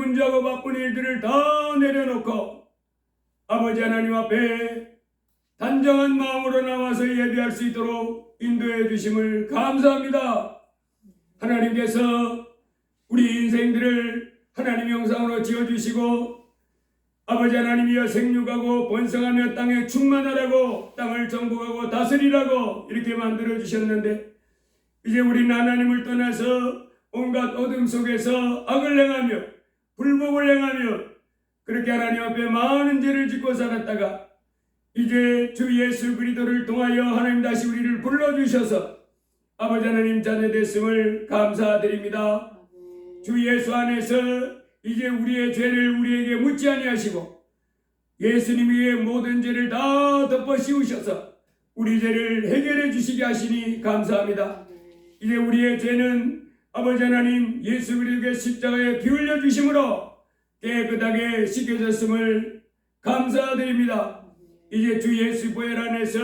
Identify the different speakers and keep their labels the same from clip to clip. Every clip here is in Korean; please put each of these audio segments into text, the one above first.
Speaker 1: 분주하고 바쁜 일들을 다 내려놓고 아버지 하나님 앞에 단정한 마음으로 나와서 예배할 수 있도록 인도해 주심을 감사합니다. 하나님께서 우리 인생들을 하나님의 형상으로 지어주시고 아버지 하나님이여 생육하고 번성하며 땅에 충만하라고 땅을 정복하고 다스리라고 이렇게 만들어 주셨는데 이제 우리는 하나님을 떠나서 온갖 어둠 속에서 악을 행하며 불법을 행하며 그렇게 하나님 앞에 많은 죄를 짓고 살았다가 이제 주 예수 그리스도를 통하여 하나님 다시 우리를 불러주셔서 아버지 하나님 자녀 됐음을 감사드립니다. 주 예수 안에서 이제 우리의 죄를 우리에게 묻지 아니하시고 예수님 위에 모든 죄를 다 덮어 씌우셔서 우리 죄를 해결해 주시게 하시니 감사합니다. 이제 우리의 죄는 아버지 하나님 예수 그리스도의 십자가에 피 흘려 주심으로 깨끗하게 씻겨졌음을 감사드립니다. 이제 주 예수 보혈 안에서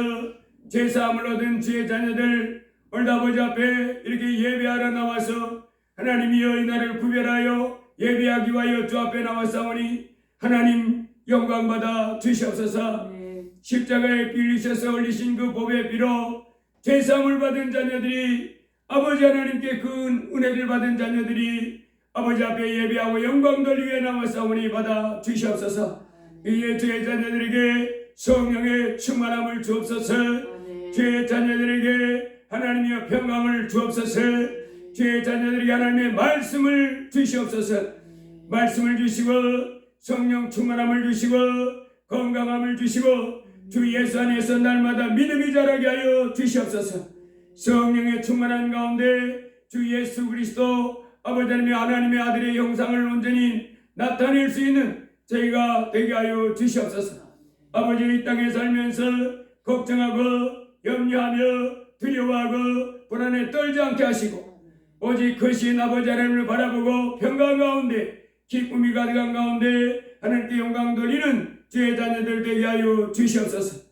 Speaker 1: 제사함을 얻은 주의 자녀들 오늘 아버지 앞에 이렇게 예배하러 나와서 하나님이여 이 날을 구별하여 예배하기 위하여 주 앞에 나왔사오니 하나님 영광받아 주시옵소서. 십자가에 피 흘리셔서 흘리신 그 보배 피로 제사함을 받은 자녀들이 아버지 하나님께 큰 은혜를 받은 자녀들이 아버지 앞에 예배하고 영광 돌리기 위해 나왔사오니 받아 주시옵소서. 이제 주의 자녀들에게 성령의 충만함을 주옵소서. 주의 자녀들에게 하나님의 평강을 주옵소서. 주의 자녀들에게 하나님의 말씀을 주시옵소서. 말씀을 주시고 성령 충만함을 주시고 건강함을 주시고 주 예수 안에서 날마다 믿음이 자라게 하여 주시옵소서. 성령의 충만한 가운데 주 예수 그리스도 아버지 하나님의 아들의 형상을 온전히 나타낼 수 있는 저희가 되게 하여 주시옵소서. 아버지 이 땅에 살면서 걱정하고 염려하며 두려워하고 불안에 떨지 않게 하시고 오직 크신 아버지 하나님을 바라보고 평강 가운데 기쁨이 가득한 가운데 하나님께 영광 돌리는 주의 자녀들 되게 하여 주시옵소서.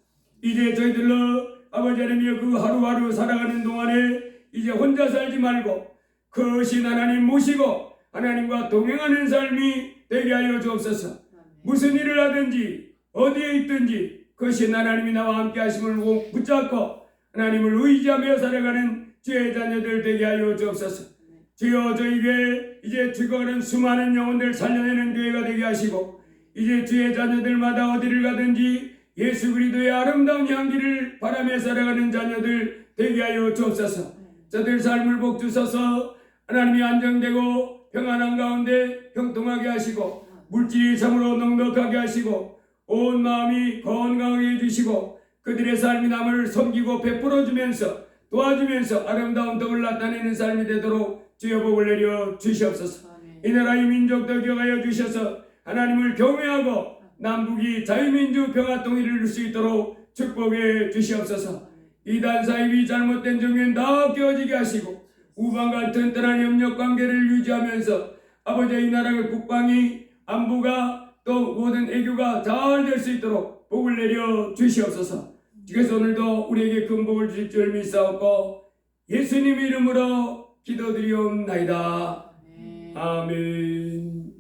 Speaker 1: 이제 저희들로 아버지 하나님의 그 하루하루 살아가는 동안에 이제 혼자 살지 말고 크신 하나님 모시고 하나님과 동행하는 삶이 되게 하여 주옵소서. 무슨 일을 하든지 어디에 있든지 크신 하나님이 나와 함께 하심을 붙잡고 하나님을 의지하며 살아가는 주의 자녀들 되게 하여 주옵소서. 주여 저에게 이제 죽어가는 수많은 영혼들 살려내는 교회가 되게 하시고 이제 주의 자녀들마다 어디를 가든지 예수 그리스도의 아름다운 향기를 바라며 살아가는 자녀들 되게 하여 주옵소서. 저들 삶을 복주셔서 하나님이 안정되고 평안한 가운데 형통하게 하시고 물질이 참으로 넉넉하게 하시고 온 마음이 건강하게 해주시고 그들의 삶이 남을 섬기고 베풀어 주면서 도와주면서 아름다운 덕을 나타내는 삶이 되도록 주여 복을 내려 주시옵소서. 이 나라의 민족도 기억하여 주셔서 하나님을 경외하고 남북이 자유민주 평화통일을 이룰 수 있도록 축복해 주시옵소서. 이단 사입이 잘못된 정면 다 깨어지게 하시고 우방과 튼튼한 협력관계를 유지하면서 아버지의 이 나라의 국방이 안보가 또 모든 애교가 잘 될 수 있도록 복을 내려 주시옵소서. 주께서 오늘도 우리에게 큰 복을 주실 줄 믿사옵고 예수님 이름으로 기도드리옵나이다. 아멘.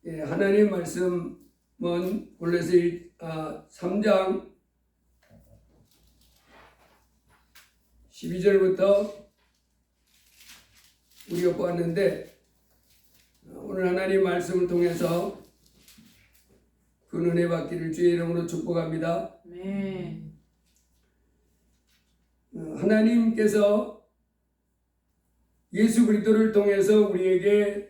Speaker 1: 예, 하나님 말씀은 골로새 3장 12절부터 우리가 보았는데 오늘 하나님 말씀을 통해서 그 은혜 받기를 주의 이름으로 축복합니다. 하나님께서 예수 그리스도를 통해서 우리에게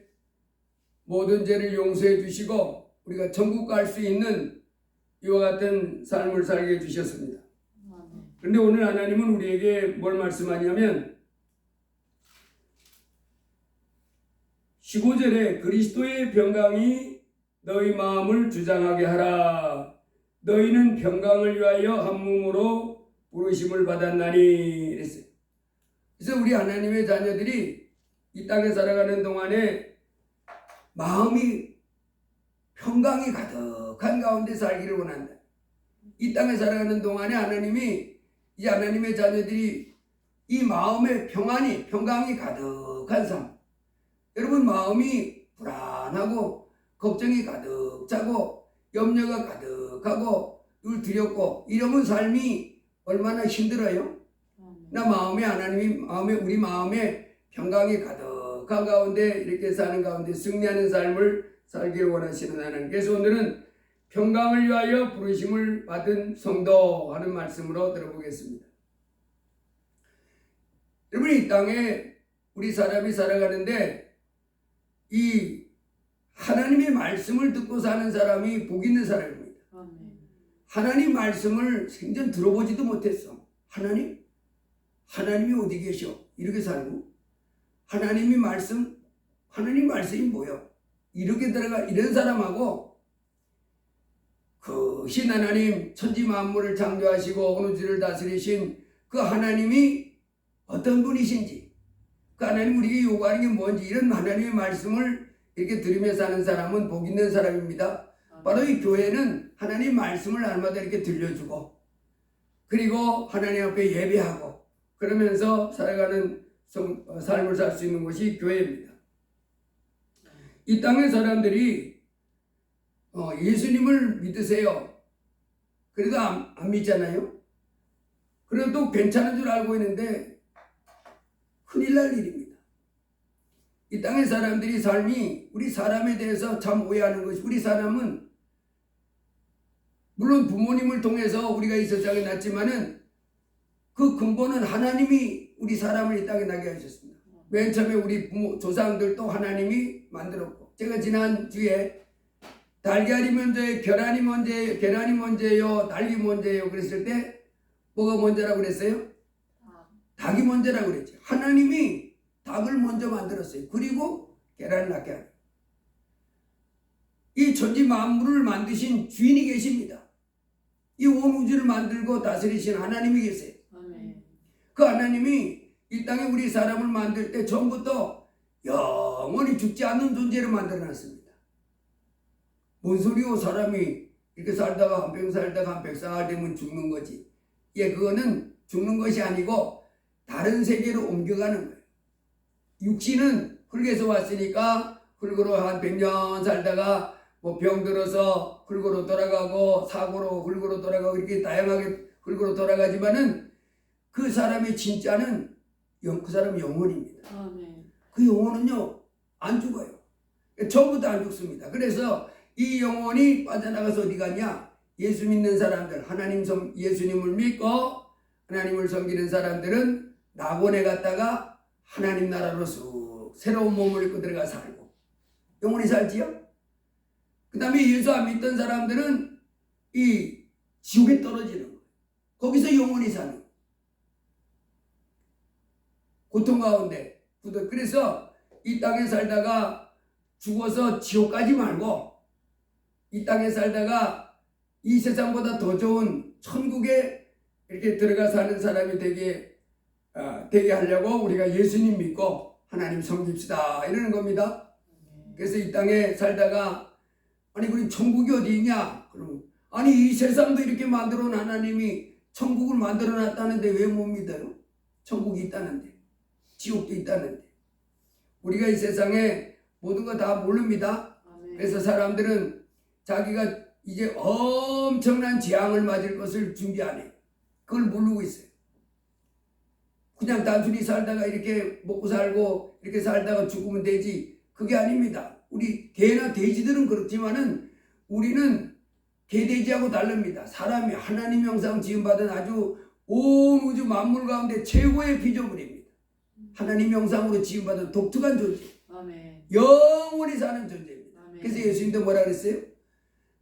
Speaker 1: 모든 죄를 용서해 주시고 우리가 천국 갈 수 있는 이와 같은 삶을 살게 해 주셨습니다. 그런데 오늘 하나님은 우리에게 뭘 말씀하냐면 15절에 그리스도의 평강이 너희 마음을 주장하게 하라. 너희는 평강을 위하여 한 몸으로 부르심을 받았나니 이랬어요. 그래서 우리 하나님의 자녀들이 이 땅에 살아가는 동안에 마음이 평강이 가득한 가운데 살기를 원한다. 이 땅에 살아가는 동안에 하나님이
Speaker 2: 이 하나님의 자녀들이 이 마음에 평강이 가득한 삶. 여러분 마음이 불안하고 걱정이 가득 차고 염려가 가득하고 늘 두렵고 이러면 삶이 얼마나 힘들어요? 나 우리 마음에 평강이 가득한 가운데 이렇게 사는 가운데 승리하는 삶을 살기를 원하시는 하나님께서 오늘은 평강을 위하여 부르심을 받은 성도 하는 말씀으로 들어보겠습니다. 여러분 이 땅에 우리 사람이 살아가는데 이 하나님의 말씀을 듣고 사는 사람이 복 있는 사람입니다. 하나님 말씀을 생전 들어보지도 못했어. 하나님이 어디 계셔? 이렇게 살고 하나님 말씀이 뭐야? 이렇게 들어가 이런 사람하고 그 신 하나님 천지 만물을 창조하시고 어느 주를 다스리신 그 하나님이 어떤 분이신지 그 하나님 우리에게 요구하는 게 뭔지 이런 하나님의 말씀을 이렇게 들으며 사는 사람은 복 있는 사람입니다. 바로 이 교회는 하나님 말씀을 날마다 이렇게 들려주고 그리고 하나님 앞에 예배하고 그러면서 살아가는 삶을 살 수 있는 곳이 교회입니다. 이 땅의 사람들이 예수님을 믿으세요. 그래도 안 믿잖아요. 그래도 괜찮은 줄 알고 있는데 큰일 날 일입니다. 이 땅의 사람들이 삶이 우리 사람에 대해서 참 오해하는 것이 우리 사람은 물론 부모님을 통해서 우리가 이 세상에 났지만은 그 근본은 하나님이 우리 사람을 이 땅에 나게 하셨습니다. 맨 처음에 우리 조상들도 하나님이 만들었고 제가 지난주에 달걀이 먼저예요? 계란이 먼저예요? 닭이 먼저예요? 그랬을 때 뭐가 먼저라고 그랬어요? 닭이 먼저라고 그랬죠. 하나님이 닭을 먼저 만들었어요. 그리고 계란을 낳게 하는. 이 천지 만물을 만드신 주인이 계십니다. 이 온 우주를 만들고 다스리신 하나님이 계세요. 그 하나님이 이 땅에 우리 사람을 만들 때 처음부터 영원히 죽지 않는 존재를 만들어놨습니다. 뭔 소리요? 사람이 이렇게 살다가 한평 살다가 한 100살 되면 죽는 거지. 그거는 죽는 것이 아니고 다른 세계로 옮겨가는 거예요. 육신은 흙에서 왔으니까 흙으로 한 100년 살다가 뭐 병들어서 흙으로 돌아가고 사고로 흙으로 돌아가고 이렇게 다양하게 흙으로 돌아가지만은 그 사람의 진짜는 그 사람의 영혼입니다. 그 영혼은요 안 죽어요. 처음부터 안 죽습니다. 그래서 이 영혼이 빠져나가서 어디 가냐? 예수 믿는 사람들, 예수님을 믿고 하나님을 섬기는 사람들은 낙원에 갔다가 하나님 나라로 쑥 새로운 몸을 입고 들어가 살고 영혼이 살지요? 그 다음에 예수 안 믿던 사람들은 이 지옥에 떨어지는 거예요. 거기서 영혼이 사는 거예요. 고통 가운데. 그래서 이 땅에 살다가 죽어서 지옥 가지 말고 이 땅에 살다가 이 세상보다 더 좋은 천국에 이렇게 들어가 사는 사람이 되게 하려고 우리가 예수님 믿고 하나님 섬깁시다 이러는 겁니다. 그래서 이 땅에 살다가 아니 그럼 천국이 어디 있냐? 그럼 아니 이 세상도 이렇게 만들어 놓은 하나님이 천국을 만들어 놨다는데 왜 못 믿어요? 천국이 있다는데 지옥도 있다는데 우리가 이 세상에 모든 거 다 모릅니다. 그래서 사람들은 자기가 이제 엄청난 재앙을 맞을 것을 준비 안 해요. 그걸 모르고 있어요. 그냥 단순히 살다가 이렇게 먹고 살고 이렇게 살다가 죽으면 되지. 그게 아닙니다. 우리 개나 돼지들은 그렇지만은 우리는 개, 돼지하고 다릅니다. 사람이 하나님 형상 지음받은 아주 온 우주 만물 가운데 최고의 피조물입니다. 하나님 형상으로 지음받은 독특한 존재. 영원히 사는 존재입니다. 그래서 예수님도 뭐라 그랬어요?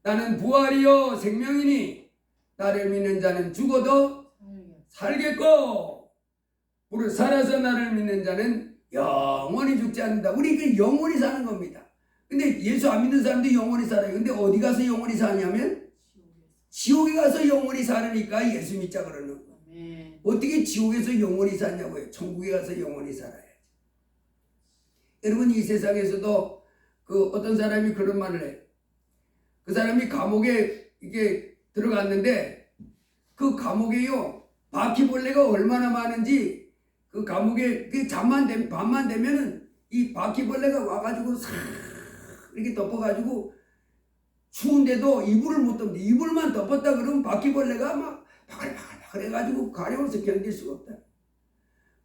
Speaker 2: 나는 부활이요 생명이니 나를 믿는 자는 죽어도 살겠고 우리 살아서 나를 믿는 자는 영원히 죽지 않는다. 우리 그 영원히 사는 겁니다. 근데 예수 안 믿는 사람도 영원히 살아요. 근데 어디 가서 영원히 사냐면 지옥에 가서 영원히 살으니까 예수 믿자 그러는 거예요. 어떻게 지옥에서 영원히 사냐고요. 천국에 가서 영원히 살아야지. 여러분 이 세상에서도 그 어떤 사람이 그런 말을 해요. 그 사람이 감옥에 이게 들어갔는데 그 감옥에요 바퀴벌레가 얼마나 많은지 그 감옥에 그 밤만 되면은 이 바퀴벌레가 와가지고 싹 이렇게 덮어가지고 추운데도 이불을 못 덮는데 이불만 덮었다 그러면 바퀴벌레가 막 바글바글 해가지고 가려워서 견딜 수가 없다.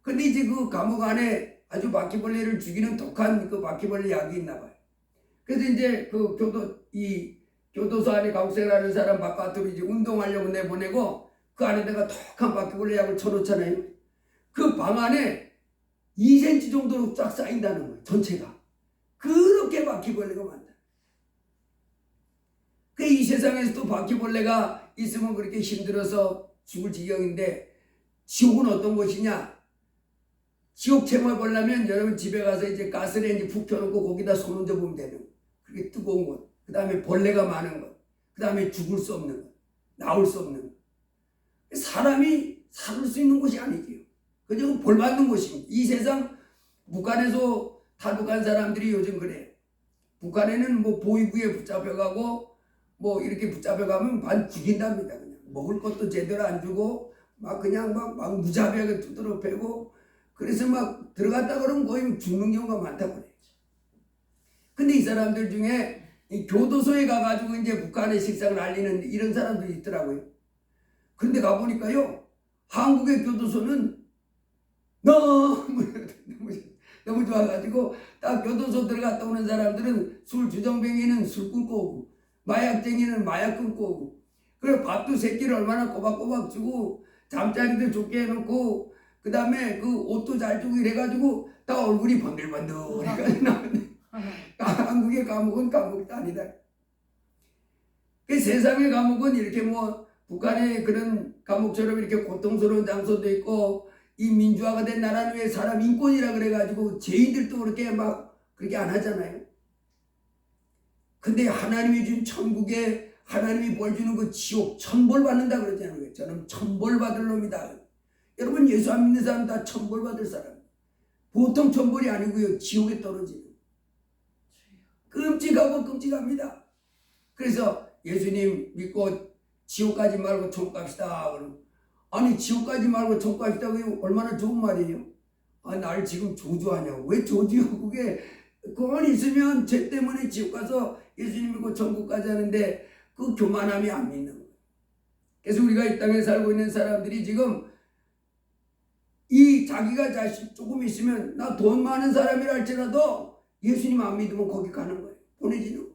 Speaker 2: 근데 이제 그 감옥 안에 아주 바퀴벌레를 죽이는 독한 그 바퀴벌레 약이 있나 봐요. 그래서 이제 그 교도소 안에 감옥생활하는 사람 바깥으로 이제 운동하려고 내보내고 그 안에다가 독한 바퀴벌레 약을 쳐놓잖아요. 그 방 안에 2cm 정도로 쫙 쌓인다는 거예요. 전체가. 그렇게 바퀴벌레가 많다. 그 이 세상에서도 바퀴벌레가 있으면 그렇게 힘들어서 죽을 지경인데 지옥은 어떤 곳이냐? 지옥 체험해 보려면 여러분 집에 가서 이제 가스레인지 푹 켜놓고 거기다 손 얹어 보면 되는 거. 그게 뜨거운 곳. 그 다음에 벌레가 많은 것. 그 다음에 죽을 수 없는 것. 나올 수 없는 것. 사람이 살을 수 있는 곳이 아니지요. 그저 벌 받는 곳입니다. 이 세상 북한에서 탈북한 사람들이 요즘 그래요. 북한에는 뭐 보위부에 붙잡혀가고 뭐 이렇게 붙잡혀가면 반 죽인답니다. 그냥 먹을 것도 제대로 안 주고 막 그냥 막 무자비하게 두드러 패고 그래서 막 들어갔다 그러면 거의 죽는 경우가 많다고 그래요. 근데 이 사람들 중에 이 교도소에 가가지고 이제 북한의 식상을 알리는 이런 사람들이 있더라고요. 그런데 가보니까요, 한국의 교도소는 너무 좋아가지고 딱 교도소 들어갔다 오는 사람들은 술 주정뱅이는 술 끊고 오고 마약쟁이는 마약 끊고 오고 그리고 밥도 새끼를 얼마나 꼬박꼬박 주고 잠자리도 좋게 해놓고 그 다음에 그 옷도 잘 주고 이래가지고 다 얼굴이 번들번들해가지고 나오는데 한국의 감옥은 감옥도 아니다. 그 세상의 감옥은 이렇게 뭐 북한의 그런 감옥처럼 이렇게 고통스러운 장소도 있고 이 민주화가 된 나라는 왜 사람 인권이라 그래가지고 죄인들도 그렇게 막 그렇게 안 하잖아요. 근데 하나님이 준 천국에 하나님이 벌 주는 그 지옥 천벌 받는다 그러잖아요. 저는 천벌 받을 놈이다. 여러분 예수 안 믿는 사람 다 천벌 받을 사람. 보통 천벌이 아니고요. 지옥에 떨어지는. 끔찍하고 끔찍합니다. 그래서 예수님 믿고 지옥 가지 말고 천국 갑시다. 아니 지옥 가지 말고 천국 갑시다. 그게 얼마나 좋은 말이에요. 아, 날 지금 저주하냐고. 왜 저주요? 그게 그만 있으면 죄 때문에 지옥 가서 예수님 믿고 천국 가자는데 그 교만함이 안 믿는 거예요. 그래서 우리가 이 땅에 살고 있는 사람들이 지금 이 자기가 자식 조금 있으면 나 돈 많은 사람이라 할지라도 예수님 안 믿으면 거기 가는 거예요. 보내지는 거예요.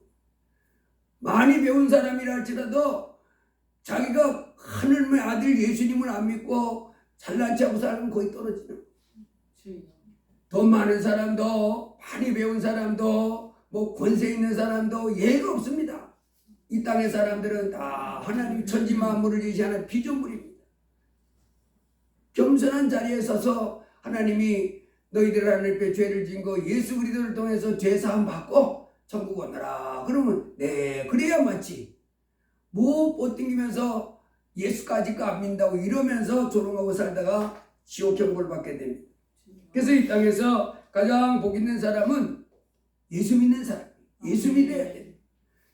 Speaker 2: 많이 배운 사람이라 할지라도 자기가 하늘의 아들 예수님을 안 믿고 잘난 체하고 살면 거기 떨어지는 거예요. 돈 많은 사람도 많이 배운 사람도 뭐 권세 있는 사람도 예가 없습니다. 이 땅의 사람들은 다 하나님 천지 만물을 지시하는 피조물입니다. 겸손한 자리에 서서 하나님이 너희들 하나님 앞에 죄를 지은 거 예수 그리스도를 통해서 죄 사함 받고 천국 오너라 그러면 네 그래야 맞지. 뭐 뻗ting기면서 예수까지 안 믿는다고 이러면서 조롱하고 살다가 지옥 경고를 받게 됩니다. 그래서 이 땅에서 가장 복 있는 사람은 예수 믿는 사람. 예수 믿어야 돼.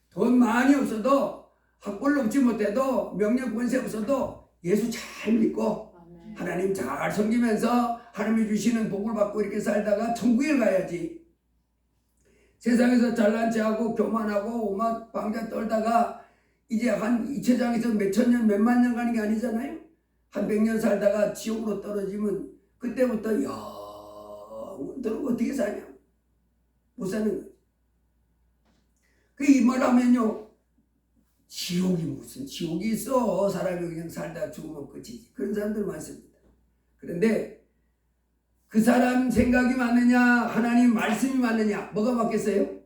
Speaker 2: 돈 많이 없어도 학벌 넘지 못해도 명령 권세 없어도 예수 잘 믿고 하나님 잘 섬기면서 하나님이 주시는 복을 받고 이렇게 살다가 천국에 가야지. 세상에서 잘난 체하고 교만하고 오만 방자 떨다가 이제 한 이체장에서 몇천 년 몇만 년 가는 게 아니잖아요. 한 100년 살다가 지옥으로 떨어지면 그때부터 영원토록 어떻게 사냐. 못 사는 거예요. 그 이 말 하면요. 지옥이 무슨 지옥이 있어. 사람이 그냥 살다 죽으면 끝이지. 그런 사람들 많습니다. 그런데 그 사람 생각이 맞느냐 하나님 말씀이 맞느냐 뭐가 맞겠어요?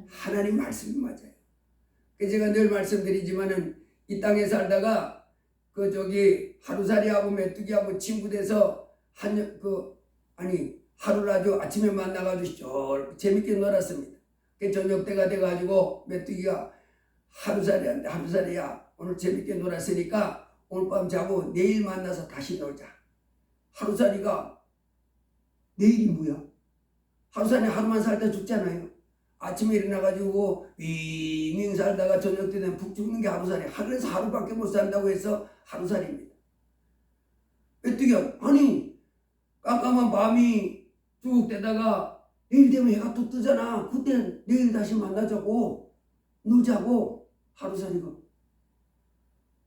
Speaker 2: 하나님 말씀이 맞아요. 제가 늘 말씀드리지만은 이 땅에 살다가 그 저기 하루살이하고 메뚜기하고 친구 돼서 하루를 아주 아침에 만나가지고 재밌게 놀았습니다. 저녁 때가 돼가지고 메뚜기가 하루살이야 오늘 재밌게 놀았으니까 오늘 밤 자고 내일 만나서 다시 놀자. 하루살이가 내일이 뭐야? 하루살이 하루만 살다 죽잖아요. 아침에 일어나가지고 윙윙 살다가 저녁 때 되면 푹 죽는 게 하루살이. 하루에서 하루밖에 못 산다고 해서 하루살입니다. 메뚜기야. 아니 깜깜한 밤이 쭉 되다가 내일 되면 해가 또 뜨잖아. 그때 내일 다시 만나자고 놀자고 하루살이가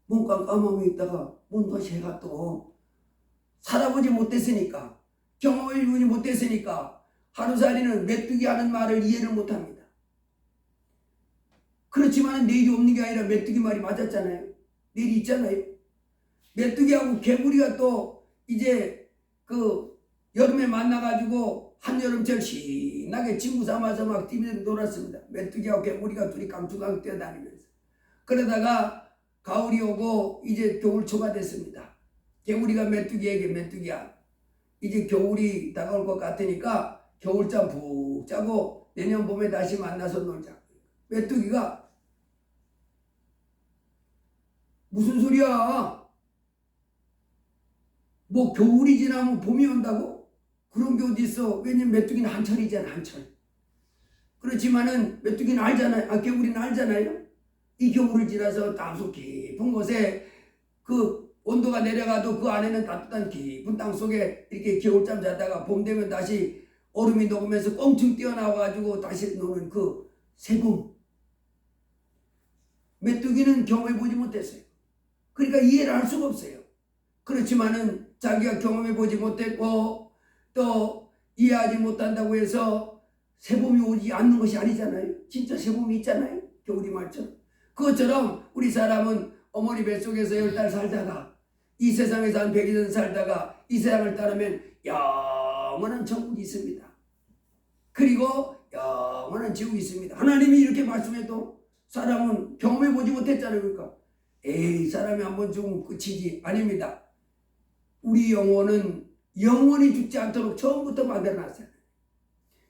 Speaker 2: 몸 깜깜함에 있다가 몸 다시 해가 또 살아보지 못했으니까 경험해보지 못했으니까 하루살이는 메뚜기 하는 말을 이해를 못합니다. 그렇지만 내일이 없는 게 아니라 메뚜기 말이 맞았잖아요. 내일이 있잖아요. 메뚜기하고 개구리가 또 이제 그 여름에 만나가지고 한여름철 신나게 친구 삼아서 막 뛰면서 놀았습니다. 메뚜기하고 개구리가 둘이 깡충깡 뛰어다니면서. 그러다가 가을이 오고 이제 겨울초가 됐습니다. 개구리가 메뚜기에게 메뚜기야 이제 겨울이 다가올 것 같으니까 겨울잠 푹 자고 내년 봄에 다시 만나서 놀자. 메뚜기가 무슨 소리야? 뭐 겨울이 지나면 봄이 온다고? 그런 게 어디 있어? 왜냐면 메뚜기는 한철이잖아, 한철. 그렇지만은 메뚜기는 알잖아요. 개구리는 알잖아요. 이 겨울을 지나서 땅속 깊은 곳에 그 온도가 내려가도 그 안에는 따뜻한 깊은 땅 속에 이렇게 겨울잠 자다가 봄 되면 다시 얼음이 녹으면서 껑충 뛰어나와가지고 다시 노는 그 새봄. 메뚜기는 경험해보지 못했어요. 그러니까 이해를 할 수가 없어요. 그렇지만은 자기가 경험해보지 못했고 또 이해하지 못한다고 해서 새봄이 오지 않는 것이 아니잖아요. 진짜 새봄이 있잖아요. 겨울이 말처럼. 그것처럼 우리 사람은 어머니 뱃속에서 10달 살다가 이 세상에서 한 100년 살다가 이 세상을 따르면 영원한 천국이 있습니다. 그리고 영원한 지옥이 있습니다. 하나님이 이렇게 말씀해도 사람은 경험해보지 못했잖아요. 그러니까 에이 사람이 한번 죽으면 끝이지. 아닙니다. 우리 영혼은 영원히 죽지 않도록 처음부터 만들어놨어요.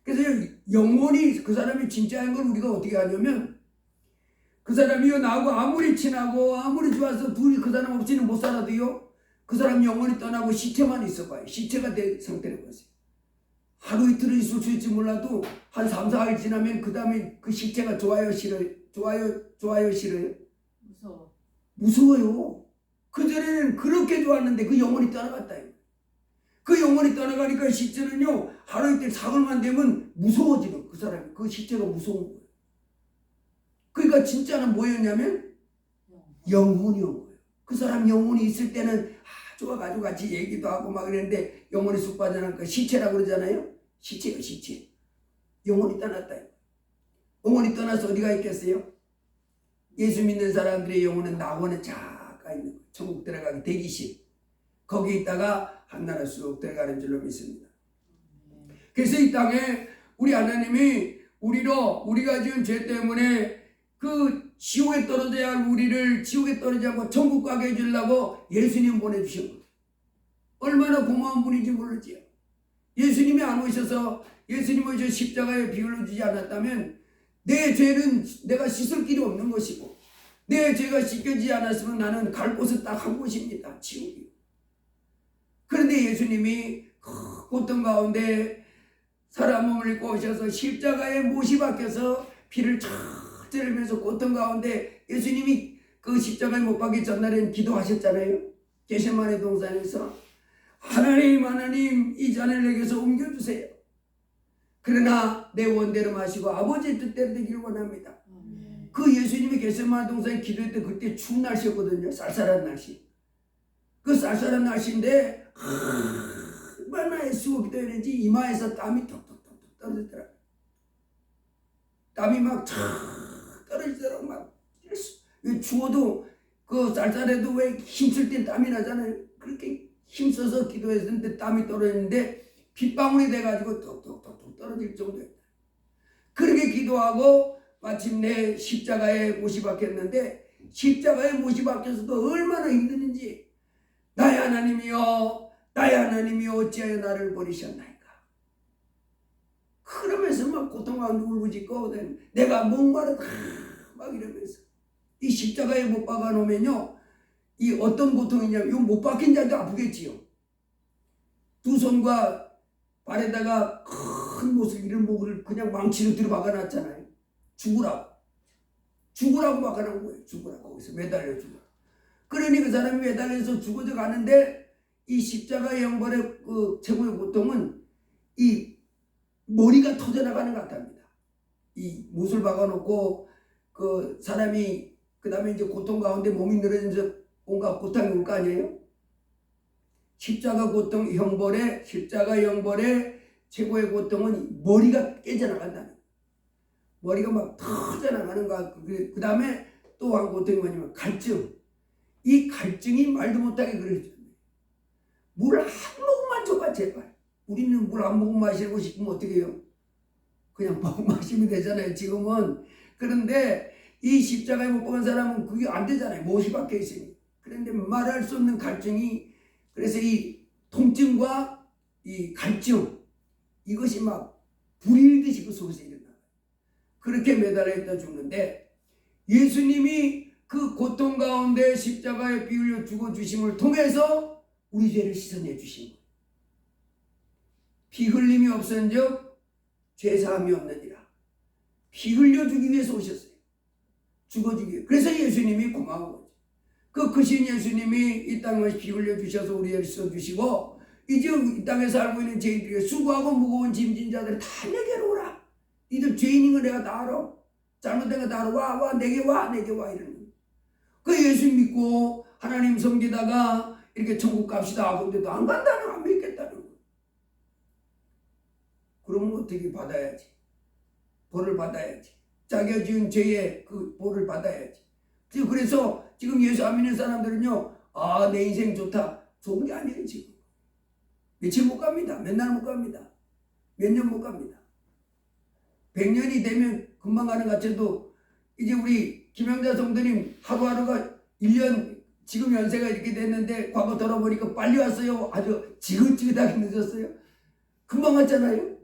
Speaker 2: 그래서 영원히 그 사람이 진짜인 걸 우리가 어떻게 하냐면 그 사람이요 나하고 아무리 친하고 아무리 좋아서 둘이 그 사람 없이는 못 살아도요 그 사람 영원히 떠나고 시체만 있어봐요. 시체가 된 상태로 보세요. 하루 이틀은 있을 수 있을지 몰라도 한 3, 4일 지나면 그 다음에 그 시체가 좋아요 싫어요? 좋아요 싫어요? 무서워요. 그전에는 그렇게 좋았는데 그 영혼이 떠나갔다. 그 영혼이 떠나가니까 시체는요 하루 이틀 사흘만 되면 무서워지는 그 사람이 그 시체가 무서운 거예요. 그러니까 진짜는 뭐였냐면 영혼이 온 거예요. 그 사람 영혼이 있을 때는 좋아가지고 같이 얘기도 하고 막 그랬는데 영혼이 쑥 빠져나니까 시체라고 그러잖아요. 시체요 시체. 영혼이 떠났다. 영혼이 떠나서 어디가 있겠어요? 예수 믿는 사람들의 영혼은 낙원에 작가 있는 거예요. 천국 들어가기 대기실. 거기에 있다가 한나라 쑥 들어가는 줄로 믿습니다. 그래서 이 땅에 우리 하나님이 우리가 지은 죄 때문에 그 지옥에 떨어져야 할 우리를 지옥에 떨어지지 않고 천국 가게 해주려고 예수님 보내주신 거예요. 얼마나 고마운 분인지 모르지요. 예수님이 안 오셔서 예수님 오셔서 십자가에 비 흘려주지 않았다면 내 죄는 내가 씻을 길이 없는 것이고 내 죄가 씻겨지지 않았으면 나는 갈 곳은 딱 한 곳입니다. 지옥이. 그런데 예수님이 고통 가운데 사람 몸을 입고 오셔서 십자가에 못이 박혀서 피를 쫙 찌르면서 고통 가운데 예수님이 그 십자가에 못 박기 전날에는 기도하셨잖아요. 게세마네 동산에서 하나님 이 잔을 내게서 옮겨주세요. 그러나 내 원대로 마시고 아버지의 뜻대로 되기를 원합니다. 그 예수님이 게세마네 동산에 기도했던 그때 추운 날씨였거든요. 쌀쌀한 날씨. 그 쌀쌀한 날씨인데 얼마나 애쓰고 기도했는지 이마에서 땀이 톡톡톡 떨어지더라. 땀이 막 떨어지더라고. 막 왜 추워도 그 쌀쌀해도 왜 힘쓸 땐 땀이 나잖아요. 그렇게 힘써서 기도했는데 땀이 떨어지는데 빗방울이 돼가지고 톡톡톡 떨어질 정도였다. 그렇게 기도하고 마침내 십자가에 못이 박혔는데 십자가에 못이 박혀서도 얼마나 힘드는지 나의 하나님이여 어찌하여 나를 버리셨나이까. 그러면서 막 고통 가운데 울부짖고 내가 뭔가를 막 이러면서 이 십자가에 못 박아 놓으면요 이 어떤 고통이냐면 이 못 박힌 자도 아프겠지요. 두 손과 발에다가 큰 못을 이런 목을 그냥 망치로 들어 박아놨잖아요. 죽으라고 박아놓은 거예요. 죽으라고 거기서 매달려 죽어. 그러니 그 사람이 매달려서 죽어져 가는데 이 십자가의 형벌의 그 최고의 고통은 이 머리가 터져나가는 것 같답니다. 이 못을 박아놓고 그 사람이 그 다음에 이제 고통 가운데 몸이 늘어지면서 온갖 고통이 올 거 아니에요? 십자가 형벌의 최고의 고통은 머리가 깨져나간다는 거예요. 머리가 막 터져나가는 거야. 그 다음에 또 한 고통이 뭐냐면 갈증. 이 갈증이 말도 못하게 그러죠. 물 한 모금만 줘봐 제발. 우리는 물 한 모금 마시고 싶으면 어떻게 해요? 그냥 막 마시면 되잖아요 지금은. 그런데 이 십자가에 못 박은 사람은 그게 안 되잖아요. 못이 박혀 있으니. 그런데 말할 수 없는 갈증이, 그래서 이 통증과 이 갈증, 이것이 막 불일듯이 그 속에서 일어나요. 그렇게 매달려 있다 죽는데, 예수님이 그 고통 가운데 십자가에 피 흘려 죽어 주심을 통해서 우리 죄를 씻어내 주신 거예요. 피 흘림이 없은즉 죄 사함이 없느니라. 피 흘려 주기 위해서 오셨어요. 죽어주기 위해. 그래서 예수님이 고마운 거죠. 그 크신 예수님이 이 땅에 피 흘려 주셔서 우리 죄를 씻어 주시고, 이제 이 땅에 살고 있는 죄인들에게 수고하고 무거운 짐진 자들 다 내게로 오라. 니들 죄인인 거 내가 다 알아. 잘못된 거 다 알아. 와 내게 와 이러는 거예요. 그 예수 믿고 하나님 섬기다가 이렇게 천국 갑시다 하고 근데도 안 간다는 거, 안 믿겠다는 거. 그러면 어떻게 받아야지? 벌을 받아야지. 자기가 지은 죄의 그 벌을 받아야지. 그래서 지금 예수 안 믿는 사람들은요, 내 인생 좋다. 좋은 게 아니에요 지금. 며칠 못 갑니다. 몇 날 못 갑니다. 몇 년 못 갑니다. 100년이 되면 금방 가는 것 같아도, 이제 우리 김영자 성도님 하루하루가 1년, 지금 연세가 이렇게 됐는데 과거 돌아보니까 빨리 왔어요? 아주 지긋지긋하게 늦었어요? 금방 왔잖아요?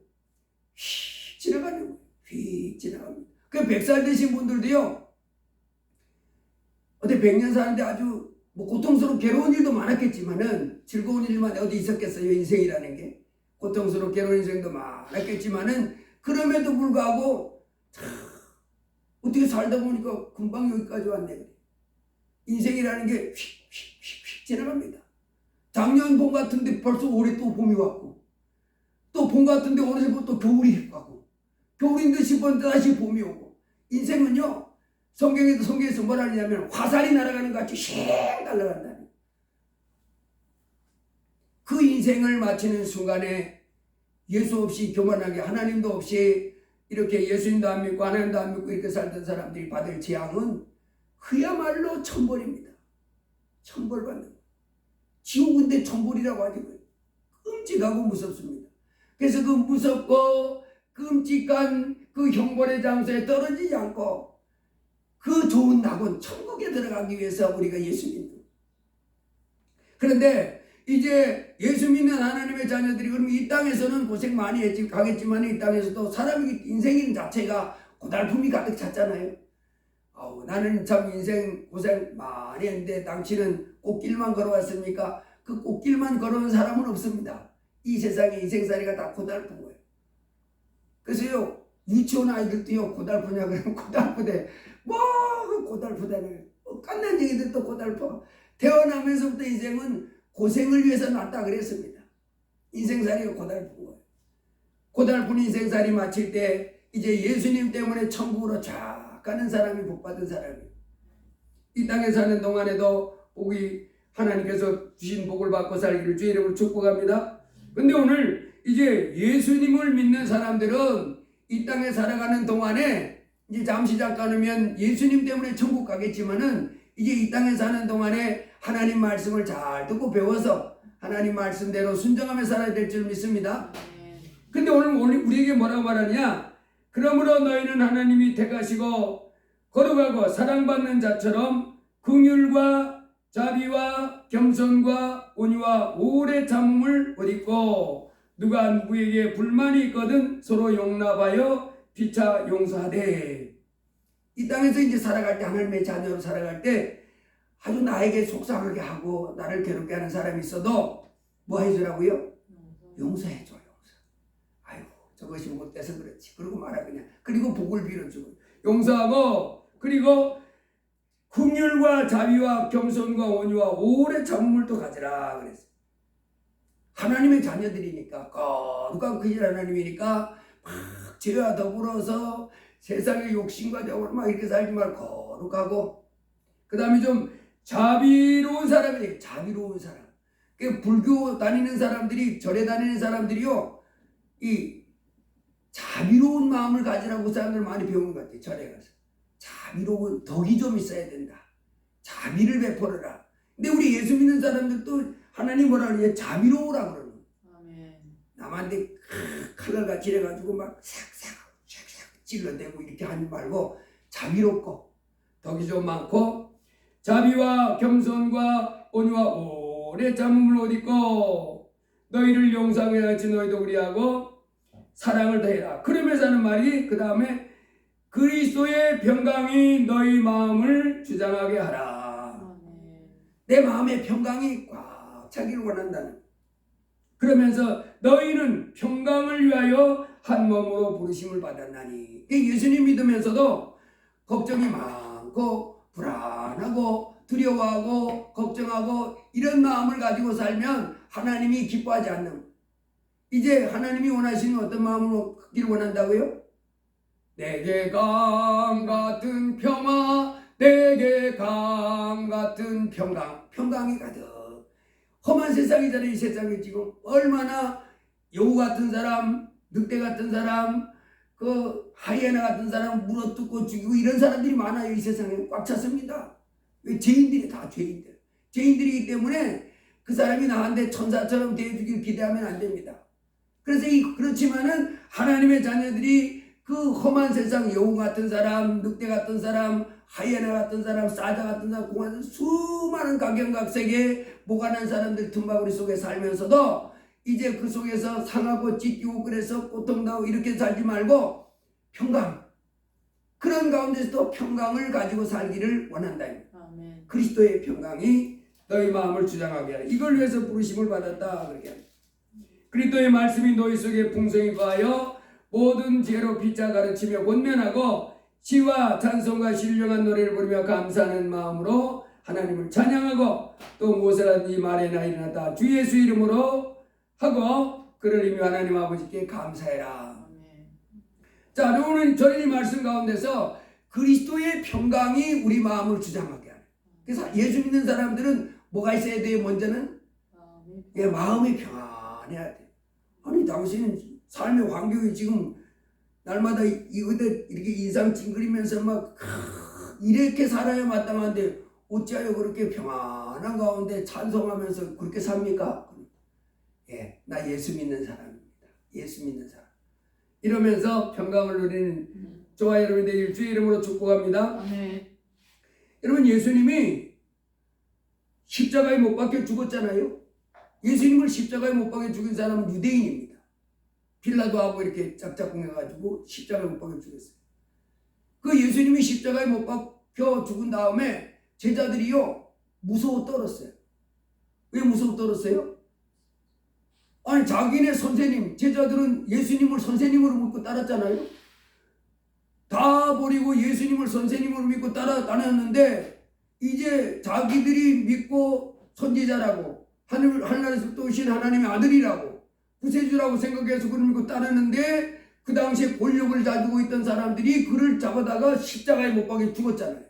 Speaker 2: 휙 지나가는 거예요. 휙 지나갑니다. 그 100살 되신 분들도요, 어디 100년 사는데 아주 뭐 고통스럽고 괴로운 일도 많았겠지만은, 즐거운 일만 어디 있었겠어요? 인생이라는 게. 고통스럽고 괴로운 인생도 많았겠지만은, 그럼에도 불구하고 어떻게 살다 보니까 금방 여기까지 왔네. 인생이라는 게 휙휙휙 지나갑니다. 작년 봄 같은데 벌써 올해 또 봄이 왔고, 또 봄 같은데 어느새 또 겨울이 가고, 겨울인데 싶었는데 다시 봄이 오고. 인생은요, 성경에서 뭐라 하냐면 화살이 날아가는 것 같이 휙 날아간다는. 그 인생을 마치는 순간에 예수 없이 교만하게, 하나님도 없이 이렇게 예수님도 안 믿고 하나님도 안 믿고 이렇게 살던 사람들이 받을 재앙은 그야말로 천벌입니다. 천벌받는 거. 지옥인데 천벌이라고 하지. 끔찍하고 무섭습니다. 그래서 그 무섭고 끔찍한 그 형벌의 장소에 떨어지지 않고 그 좋은 낙원 천국에 들어가기 위해서 우리가 예수 믿는 거예요. 그런데 이제 예수 믿는 하나님의 자녀들이 그러면 이 땅에서는 고생 많이 가겠지만, 이 땅에서도 사람의 인생 자체가 고달픔이 가득 찼잖아요. 나는 참 인생 고생 많이 했는데 당신은 꽃길만 걸어왔습니까? 그 꽃길만 걸어온 사람은 없습니다. 이 세상의 인생살이가 다 고달픈 거예요. 그래서요, 유치원 아이들도요, 고달프냐 그러면 고달프대. 그 고달프다는 깐난쟁이들도 고달퍼. 태어나면서부터 인생은 고생을 위해서 났다 그랬습니다. 인생살이가 고달픈 거예요. 고달픈 인생살이 마칠 때 이제 예수님 때문에 천국으로 쫙 가는 사람이 복받은 사람이에요. 이 땅에 사는 동안에도 복이, 하나님께서 주신 복을 받고 살기를 주의 이름으로 축복합니다. 근데 오늘 이제 예수님을 믿는 사람들은 이 땅에 살아가는 동안에 이제 잠시 잠깐이면 예수님 때문에 천국 가겠지만은, 이제 이 땅에 사는 동안에 하나님 말씀을 잘 듣고 배워서 하나님 말씀대로 순종하며 살아야 될 줄 믿습니다. 근데 오늘 우리에게 뭐라고 말하냐? 그러므로 너희는 하나님이 택하시고 거룩하고 사랑받는 자처럼 긍휼과 자비와 겸손과 온유와 오래 참음을 얻고, 누가 누구에게 불만이 있거든 서로 용납하여 피차 용서하되. 이 땅에서 이제 살아갈 때, 하나님의 자녀로 살아갈 때 아주 나에게 속상하게 하고 나를 괴롭게 하는 사람이 있어도 뭐 해주라고요? 용서해줘, 용서. 아이고 저것이 못돼서 그렇지. 그러고 말아 그냥. 그리고 복을 빌어주고 용서하고, 그리고 긍휼과 자비와 겸손과 온유와 오래 참음을 또 가지라 그랬어요. 하나님의 자녀들이니까 거룩한 그 하나님이니까 막 죄와 더불어서 세상의 욕심과 저걸 막 이렇게 살지 말고 거룩하고 그 다음에 좀 자비로운 사람이에요. 자비로운 사람. 그 불교 다니는 사람들이 절에 다니는 사람들이요 이 자비로운 마음을 가지라고 사람들 많이 배우는 것 같아요. 절에 가서 자비로운 덕이 좀 있어야 된다. 자비를 베풀어라. 근데 우리 예수 믿는 사람들도 하나님 뭐라 그러냐 자비로우라 그러는
Speaker 3: 아멘.
Speaker 2: 남한테 칼을 같이 해가지고 막 싹싹 찔러대고 이렇게 하지 말고 자비롭고 덕이 좀 많고 자비와 겸손과 온유와 오래 참음을 옷 입고 너희를 용서하게 할지 너희도 그리하고 사랑을 더해라. 그러면서 하는 말이 그 다음에 그리스도의 평강이 너희 마음을 주장하게 하라.
Speaker 3: 아멘.
Speaker 2: 내 마음의 평강이 꽉 차기를 원한다는. 그러면서 너희는 평강을 위하여 한 몸으로 부르심을 받았나니. 예수님 믿으면서도 걱정이 많고 불안하고 두려워하고 걱정하고 이런 마음을 가지고 살면 하나님이 기뻐하지 않는. 이제 하나님이 원하시는 어떤 마음으로 갖기를 원한다고요? 내게 강 같은 평화, 내게 강 같은 평강, 평강이 가득. 험한 세상이잖아요. 이 세상이 지금 얼마나 여우 같은 사람, 늑대 같은 사람, 그 하이에나 같은 사람 물어뜯고 죽이고 이런 사람들이 많아요. 이 세상에 꽉 찼습니다. 왜 죄인들이 다 죄인들. 죄인들이기 때문에 그 사람이 나한테 천사처럼 대해주길 기대하면 안 됩니다. 그래서 그렇지만은 하나님의 자녀들이 그 험한 세상 여우 같은 사람, 늑대 같은 사람, 하이에나 같은 사람, 사자 같은 사람, 공화는 수많은 각양각색의 모가난 사람들 틈바구니 속에 살면서도 이제 그 속에서 상하고 찢기고 그래서 고통당하고 이렇게 살지 말고 평강, 그런 가운데서도 평강을 가지고 살기를 원한다.
Speaker 3: 아멘.
Speaker 2: 그리스도의 평강이 너희 마음을 주장하게 하라. 이걸 위해서 부르심을 받았다. 그렇게 합니다. 그리스도의 말씀이 너희 속에 풍성히 거하여 모든 지혜로 피차 가르치며 권면하고 시와 찬송과 신령한 노래를 부르며 감사하는 마음으로 하나님을 찬양하고 또 무엇이라든지 말에나 일어났다 주 예수 이름으로 하고 그를 이미 하나님 아버지께 감사해라.
Speaker 3: 아멘.
Speaker 2: 자, 오늘 저는 이 말씀 가운데서 그리스도의 평강이 우리 마음을 주장하게 하네. 그래서 예수 믿는 사람들은 뭐가 있어야 돼요? 먼저는
Speaker 3: 아멘.
Speaker 2: 마음이 평안해야 돼. 아니 당신은 삶의 환경이 지금 날마다 이렇게 인상 찡그리면서 막 이렇게 살아야 마땅한데 어찌하여 그렇게 평안한 가운데 찬송하면서 그렇게 삽니까? 예, 나 예수 믿는 사람입니다. 예수 믿는 사람. 이러면서 평강을 누리는 저와 여러분이 되길 주의 이름으로 축복합니다.
Speaker 3: 아멘.
Speaker 2: 여러분 예수님이 십자가에 못 박혀 죽었잖아요. 예수님을 십자가에 못 박혀 죽인 사람은 유대인입니다. 빌라도하고 이렇게 짝짝꿍해가지고 십자가에 못 박혀 죽였어요. 그 예수님이 십자가에 못 박혀 죽은 다음에 제자들이요 무서워 떨었어요. 왜 무서워 떨었어요? 아니 자기네 선생님, 제자들은 예수님을 선생님으로 믿고 따랐잖아요. 다 버리고 예수님을 선생님으로 믿고 따랐는데 이제 자기들이 믿고 선지자라고 하늘에서 또 오신 하나님의 아들이라고 구세주라고 생각해서 그를 믿고 따르는데 그 당시에 권력을 가지고 있던 사람들이 그를 잡아다가 십자가에 못 박혀 죽었잖아요.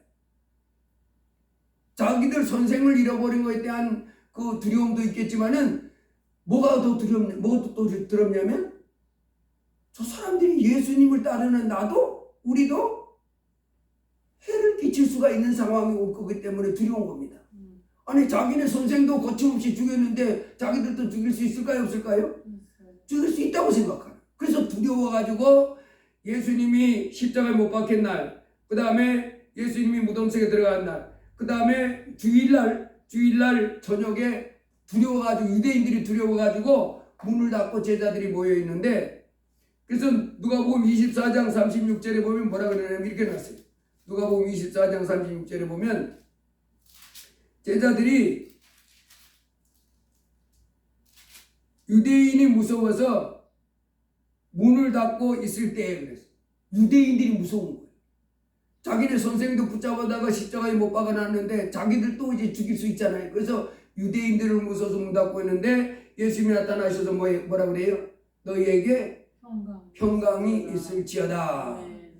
Speaker 2: 자기들 선생을 잃어버린 것에 대한 그 두려움도 있겠지만은 뭐가 더 두렵냐면 저 사람들이 예수님을 따르는 나도 우리도 해를 끼칠 수가 있는 상황이 올 거기 때문에 두려운 겁니다. 아니 자기네 선생도 거침없이 죽였는데 자기들도 죽일 수 있을까요 없을까요? 죽일 수 있다고 생각하는. 그래서 두려워가지고 예수님이 십자가에 못 박힌 날, 그 다음에 예수님이 무덤 속에 들어간 날, 그 다음에 주일날 저녁에 두려워가지고 유대인들이 두려워가지고 문을 닫고 제자들이 모여 있는데 그래서 누가복음 24장 36절에 보면 뭐라 그러냐면 이렇게 났어요. 누가복음 24장 36절에 보면 제자들이 유대인이 무서워서 문을 닫고 있을 때에 그랬어요. 유대인들이 무서운 거예요. 자기네 선생도 붙잡아다가 십자가에 못 박아놨는데 자기들도 이제 죽일 수 있잖아요. 그래서 유대인들을 무서워서 문 닫고 있는데 예수님이 나타나셔서 뭐라 그래요? 너희에게 평강이 있을지어다.
Speaker 3: 아멘.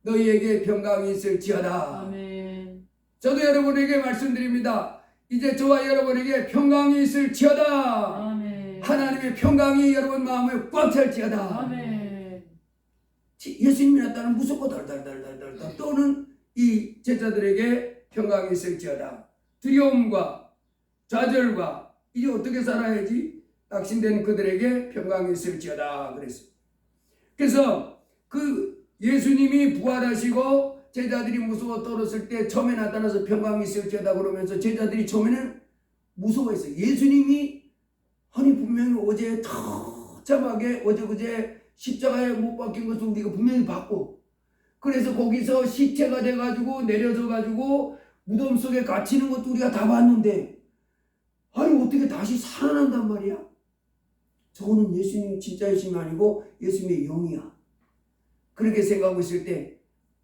Speaker 2: 너희에게 평강이 있을지어다.
Speaker 3: 아멘.
Speaker 2: 저도 여러분에게 말씀드립니다. 이제 저와 여러분에게 평강이 있을지어다.
Speaker 3: 아멘.
Speaker 2: 하나님의 평강이 여러분 마음에 꽉 찰지어다.
Speaker 3: 아멘.
Speaker 2: 예수님이 나타나면 무섭고 달달달달달달 떠는 이 제자들에게 평강이 있을지어다. 두려움과 좌절과 이제 어떻게 살아야지 낙심된 그들에게 평강이 있을지어다 그랬어요. 그래서 그 예수님이 부활하시고 제자들이 무서워 떨었을 때 처음에 나타나서 평강이 있을지어다 그러면서 제자들이 처음에는 무서워했어요. 예수님이 아니 분명히 어제 처참하게 어제 십자가에 못 박힌 것을 우리가 분명히 봤고, 그래서 거기서 시체가 돼가지고 내려져 가지고 무덤 속에 갇히는 것도 우리가 다 봤는데 아니 어떻게 다시 살아난단 말이야? 저거는 예수님이 진짜 예수님이 아니고 예수님의 영이야. 그렇게 생각하고 있을 때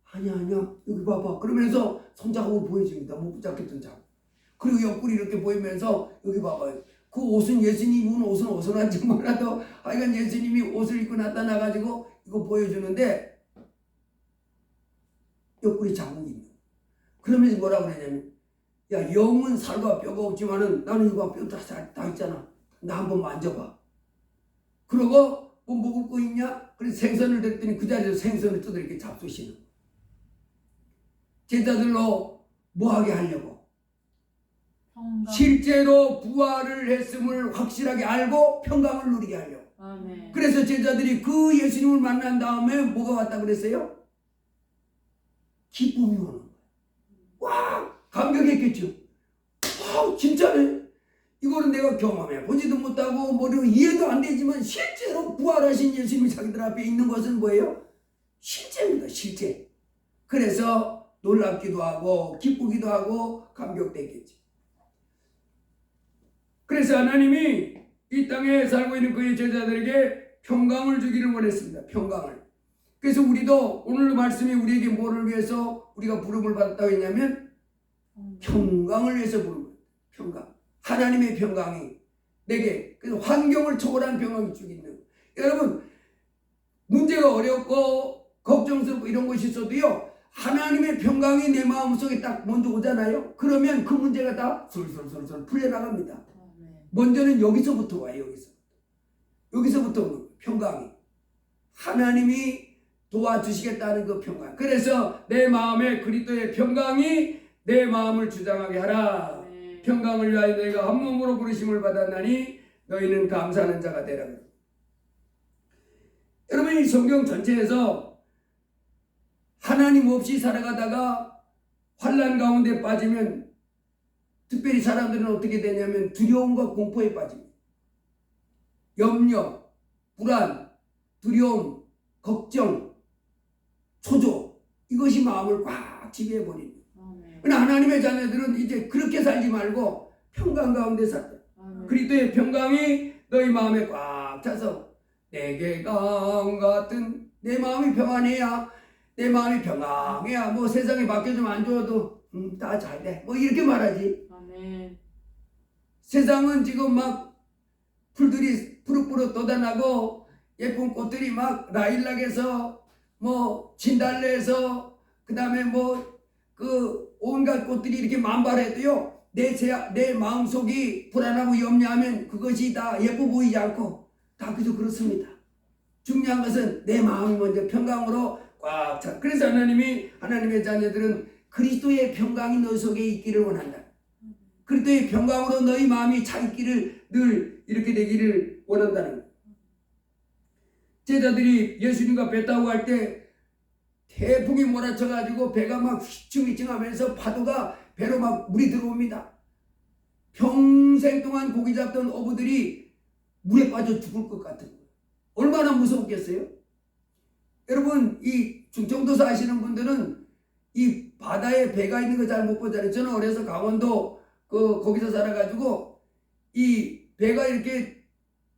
Speaker 2: 아니야 여기 봐봐 그러면서 손자국을 보여줍니다. 못 붙잡겠던 자국. 그리고 옆구리 이렇게 보이면서 여기 봐봐요. 그 옷은 예수님 입은 옷은 어선한지 몰라도 하여간 예수님이 옷을 입고 나타나가지고 이거 보여주는데 옆구리 자국이 있는. 그러면서 뭐라고 그러냐면 야 영은 살과 뼈가 없지만은 나는 이거 뼈 다 있잖아. 나 한번 만져봐. 그러고 뭐 먹을 거 있냐? 그래서 생선을 댔더니 그 자리에서 생선을 뜯어 이렇게 잡수시는. 제자들로 뭐하게 하려고? 실제로 부활을 했음을 확실하게 알고 평강을 누리게 하려고.
Speaker 3: 아멘.
Speaker 2: 그래서 제자들이 그 예수님을 만난 다음에 뭐가 왔다 그랬어요? 기쁨이 오는 거예요. 와 감격했겠죠. 와 진짜네. 이거는 내가 경험해 보지도 못하고 뭐 이해도 안 되지만 실제로 부활하신 예수님이 자기들 앞에 있는 것은 뭐예요? 실제입니다. 실제. 그래서 놀랍기도 하고 기쁘기도 하고 감격되겠지. 그래서 하나님이 이 땅에 살고 있는 그의 제자들에게 평강을 주기를 원했습니다. 평강을. 그래서 우리도 오늘 말씀이 우리에게 뭐를 위해서 우리가 부름을 받았다고 했냐면 평강을 위해서 부름을 받았다. 평강. 하나님의 평강이 내게 그래서 환경을 초월한 평강이 주기는. 여러분 문제가 어렵고 걱정스럽고 이런 것이 있어도요 하나님의 평강이 내 마음속에 딱 먼저 오잖아요. 그러면 그 문제가 다 솔솔솔솔 풀려나갑니다. 먼저는 여기서부터 와요. 여기서부터 평강이 하나님이 도와주시겠다는 그 평강. 그래서 내 마음에 그리스도의 평강이 내 마음을 주장하게 하라. 평강을 위하여 너희가 한 몸으로 부르심을 받았나니 너희는 감사하는 자가 되라. 여러분 이 성경 전체에서 하나님 없이 살아가다가 환난 가운데 빠지면 특별히 사람들은 어떻게 되냐면 두려움과 공포에 빠집니다. 염려, 불안, 두려움, 걱정, 초조 이것이 마음을 꽉 지배해버립니다. 그러나 하나님의 자녀들은 이제 그렇게 살지 말고 평강 가운데 살다. 그리스도의 평강이 너희 마음에 꽉 차서 내게 강 같은 내 마음이 평안해야 내 마음이 평강해야 뭐 세상이 바뀌어 좀 안 좋아도 다 잘 돼. 뭐 이렇게 말하지.
Speaker 3: 아멘.
Speaker 2: 세상은 지금 막 풀들이 푸릇푸릇 돋아나고 예쁜 꽃들이 막 라일락에서 뭐 진달래에서 그 다음에 뭐 그 온갖 꽃들이 이렇게 만발해도요 내 마음속이 불안하고 염려하면 그것이 다 예뻐 보이지 않고 다 그저 그렇습니다. 중요한 것은 내 마음이 먼저 평강으로 꽉 차. 그래서 하나님의 자녀들은 그리스도의 평강이 너 속에 있기를 원한다. 그리스도의 평강으로 너희 마음이 차 있기를 늘 이렇게 되기를 원한다는 거예요. 제자들이 예수님과 배 타고 갈 때 태풍이 몰아쳐가지고 배가 막 휘청휘청하면서 파도가 배로 막 물이 들어옵니다. 평생 동안 고기 잡던 어부들이 물에 빠져 죽을 것 같은 거예요. 얼마나 무섭겠어요? 여러분 이 충청도 사시는 분들은 이 바다에 배가 있는 거 잘 못 보잖아요. 저는 어려서 강원도 거기서 살아가지고 이 배가 이렇게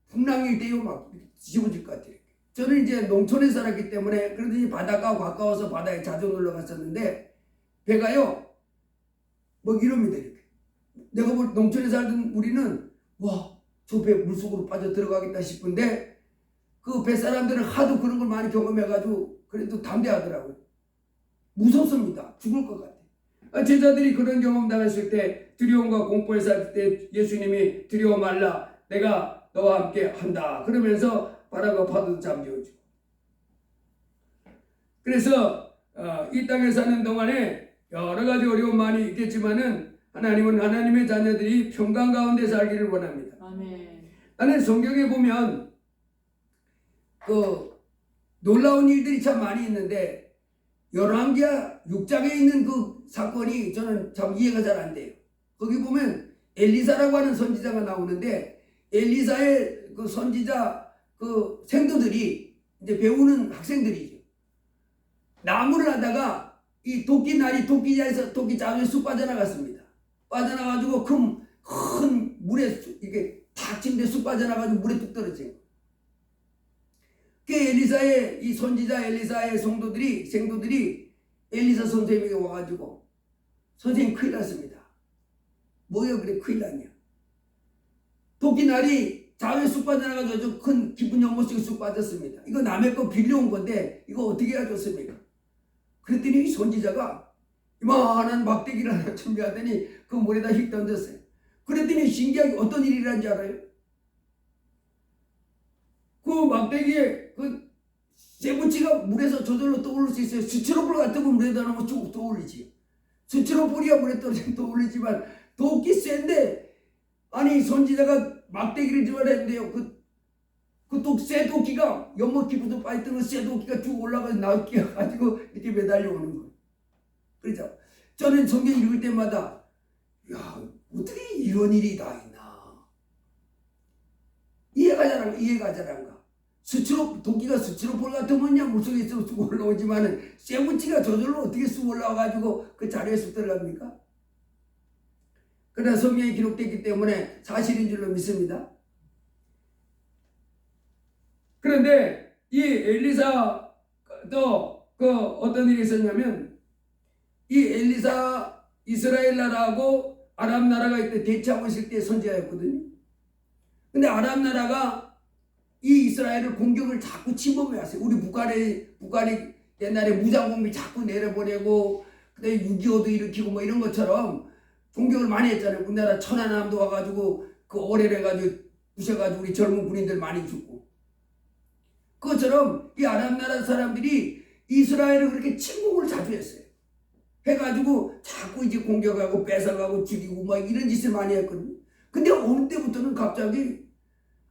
Speaker 2: 풍랑일 때요 막 뒤집어질 것 같아요. 저는 이제 농촌에 살았기 때문에 그러더니 바다가 가까워서 바다에 자주 놀러 갔었는데 배가요 뭐 이럽니다. 이렇게 내가 볼 농촌에 살던 우리는 와, 저 배 물속으로 빠져 들어가겠다 싶은데 그 뱃사람들은 하도 그런 걸 많이 경험해가지고 그래도 담대하더라고요. 무섭습니다. 죽을 것 같아. 제자들이 그런 경험 당했을 때 두려움과 공포에 살 때 예수님이 두려워 말라, 내가 너와 함께 한다 그러면서 바람과 파도도 잠재워주고. 그래서 이 땅에 사는 동안에 여러 가지 어려움 많이 있겠지만은 하나님은 하나님의 자녀들이 평강 가운데 살기를 원합니다.
Speaker 3: 아멘.
Speaker 2: 나는 성경에 보면 그 놀라운 일들이 참 많이 있는데 열왕기하 6장에 있는 그 사건이 저는 참 이해가 잘 안 돼요. 거기 보면 엘리사라고 하는 선지자가 나오는데 엘리사의 그 선지자 그 생도들이 이제 배우는 학생들이죠. 나무를 하다가 이 도끼날이 도끼자에서 도끼자루에 쑥 빠져나갔습니다. 빠져나가지고 큰 물에 이렇게 탁 침대 쑥 빠져나가지고 물에 뚝 떨어져요. 그 엘리사의 이 선지자 엘리사의 생도들이 엘리사 선생님에게 와가지고 선생님 큰일 났습니다. 뭐야 그래 큰일 났냐. 도끼날이 자루에 쑥 빠져나가지고 좀 큰 깊은 연못속에 쑥 빠졌습니다. 이거 남의 거 빌려온 건데 이거 어떻게 해야 좋습니까? 그랬더니 이 선지자가 이만한 막대기를 하나 준비하더니 그 물에다 휙 던졌어요. 그랬더니 신기하게 어떤 일이 일어난지 알아요? 그 막대기에 그 쇠붙이가 물에서 저절로 떠오를 수 있어요. 스티로폴 같으면 물에다 넣으면 쭉 떠올리지. 스티로폴이야 물에 떨어지면 떠올리지만 도끼 쇠인데 아니 선지자가 막대기를 집어냈는데요. 쇠 도끼가 연못 깊이도 빠졌던 그 쇠 도끼가 쭉 올라가서 나가지고 이렇게 매달려 오는 거예요. 그렇죠? 저는 성경 읽을 때마다 야 어떻게 이런 일이 다 있나 이해가 잘 안 가. 도끼가 스티로폴 같으면 그냥 물속에 있으면 쑥 올라오지만은 쇠붙이가 저절로 어떻게 쑥 올라와가지고 그 자리에 쑥 들어갑니까? 그러나 성경에 기록됐기 때문에 사실인 줄로 믿습니다. 그런데 이 엘리사도 그 어떤 일이 있었냐면 이 엘리사 이스라엘 나라하고 아람 나라가 이때 대치하고 있을 때 선지자였거든요. 근데 아람 나라가 이 이스라엘을 공격을 자꾸 침범해 왔어요. 우리 북한이 옛날에 무장공비 자꾸 내려보내고 그다음에 6.25도 일으키고 뭐 이런 것처럼 공격을 많이 했잖아요. 우리나라 천안함도 와가지고 그 어뢰를 해가지고 부셔가지고 우리 젊은 군인들 많이 죽고. 그것처럼 이 아랍 나라 사람들이 이스라엘을 그렇게 침공을 자주 했어요. 해가지고 자꾸 이제 공격하고 뺏어가고 죽이고 막 이런 짓을 많이 했거든요. 근데 어느 때부터는 갑자기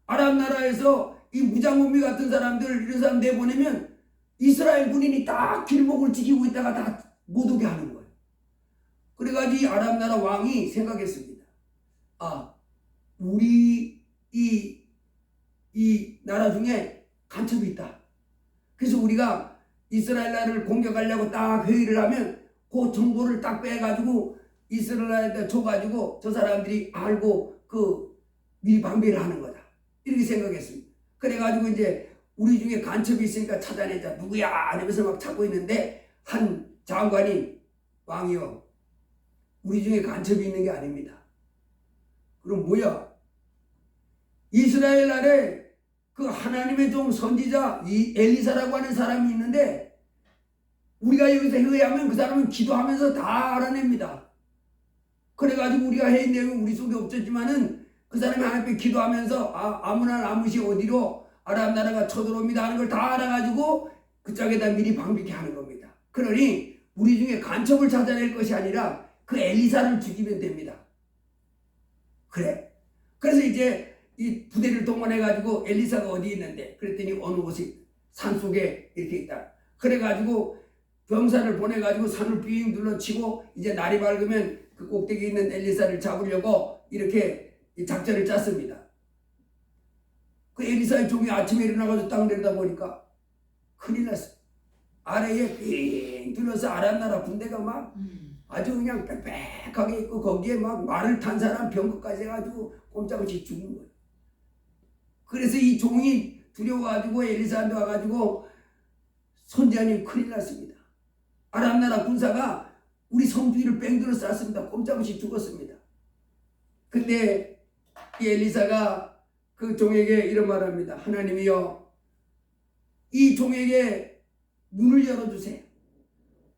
Speaker 2: 아랍 나라에서 이 무장공비 같은 사람들 이런 사람 내보내면 이스라엘 군인이 딱 길목을 지키고 있다가 다 못 오게 하는 거예요. 그래가지고 이 아랍 나라 왕이 생각했습니다. 아, 우리 이 나라 중에 간첩이 있다. 그래서 우리가 이스라엘 나라를 공격하려고 딱 회의를 하면 그 정보를 딱 빼가지고 이스라엘한테 줘가지고 저 사람들이 알고 그 미리 방비를 하는 거다. 이렇게 생각했습니다. 그래가지고 이제 우리 중에 간첩이 있으니까 찾아내자. 누구야? 이러면서 막 찾고 있는데 한 장관이 왕이요. 우리 중에 간첩이 있는 게 아닙니다. 그럼 뭐야? 이스라엘 아래 그 하나님의 종 선지자 이 엘리사라고 하는 사람이 있는데 우리가 여기서 회의하면 그 사람은 기도하면서 다 알아냅니다. 그래가지고 우리가 회의 내용은 우리 속에 없었지만은 그 사람이 하나님께 기도하면서 아무나 아무시 어디로 아랍 나라가 쳐들어옵니다 하는 걸 다 알아가지고 그 짝에다 미리 방비케 하는 겁니다. 그러니 우리 중에 간첩을 찾아낼 것이 아니라 그 엘리사를 죽이면 됩니다. 그래. 그래서 이제 이 부대를 동원해가지고 엘리사가 어디 있는데 그랬더니 어느 곳이 산속에 이렇게 있다. 그래가지고 병사를 보내가지고 산을 빙 둘러치고 이제 날이 밝으면 그 꼭대기에 있는 엘리사를 잡으려고 이렇게 작전을 짰습니다. 그 엘리사의 종이 아침에 일어나가지고 딱 내려다보니까 큰일 났어. 아래에 빙 둘러서 아랍 나라 군대가 막 아주 그냥 빽빽하게 있고 거기에 막 말을 탄 사람 병거까지 해가지고 꼼짝없이 죽는 거예요. 그래서 이 종이 두려워가지고 엘리사한테 와가지고 선지자님 큰일 났습니다. 아랍 나라 군사가 우리 성주위를 뺑 둘러 쌌습니다. 꼼짝없이 죽었습니다. 근데 이 엘리사가 그 종에게 이런 말합니다. 하나님이여, 이 종에게 문을 열어주세요.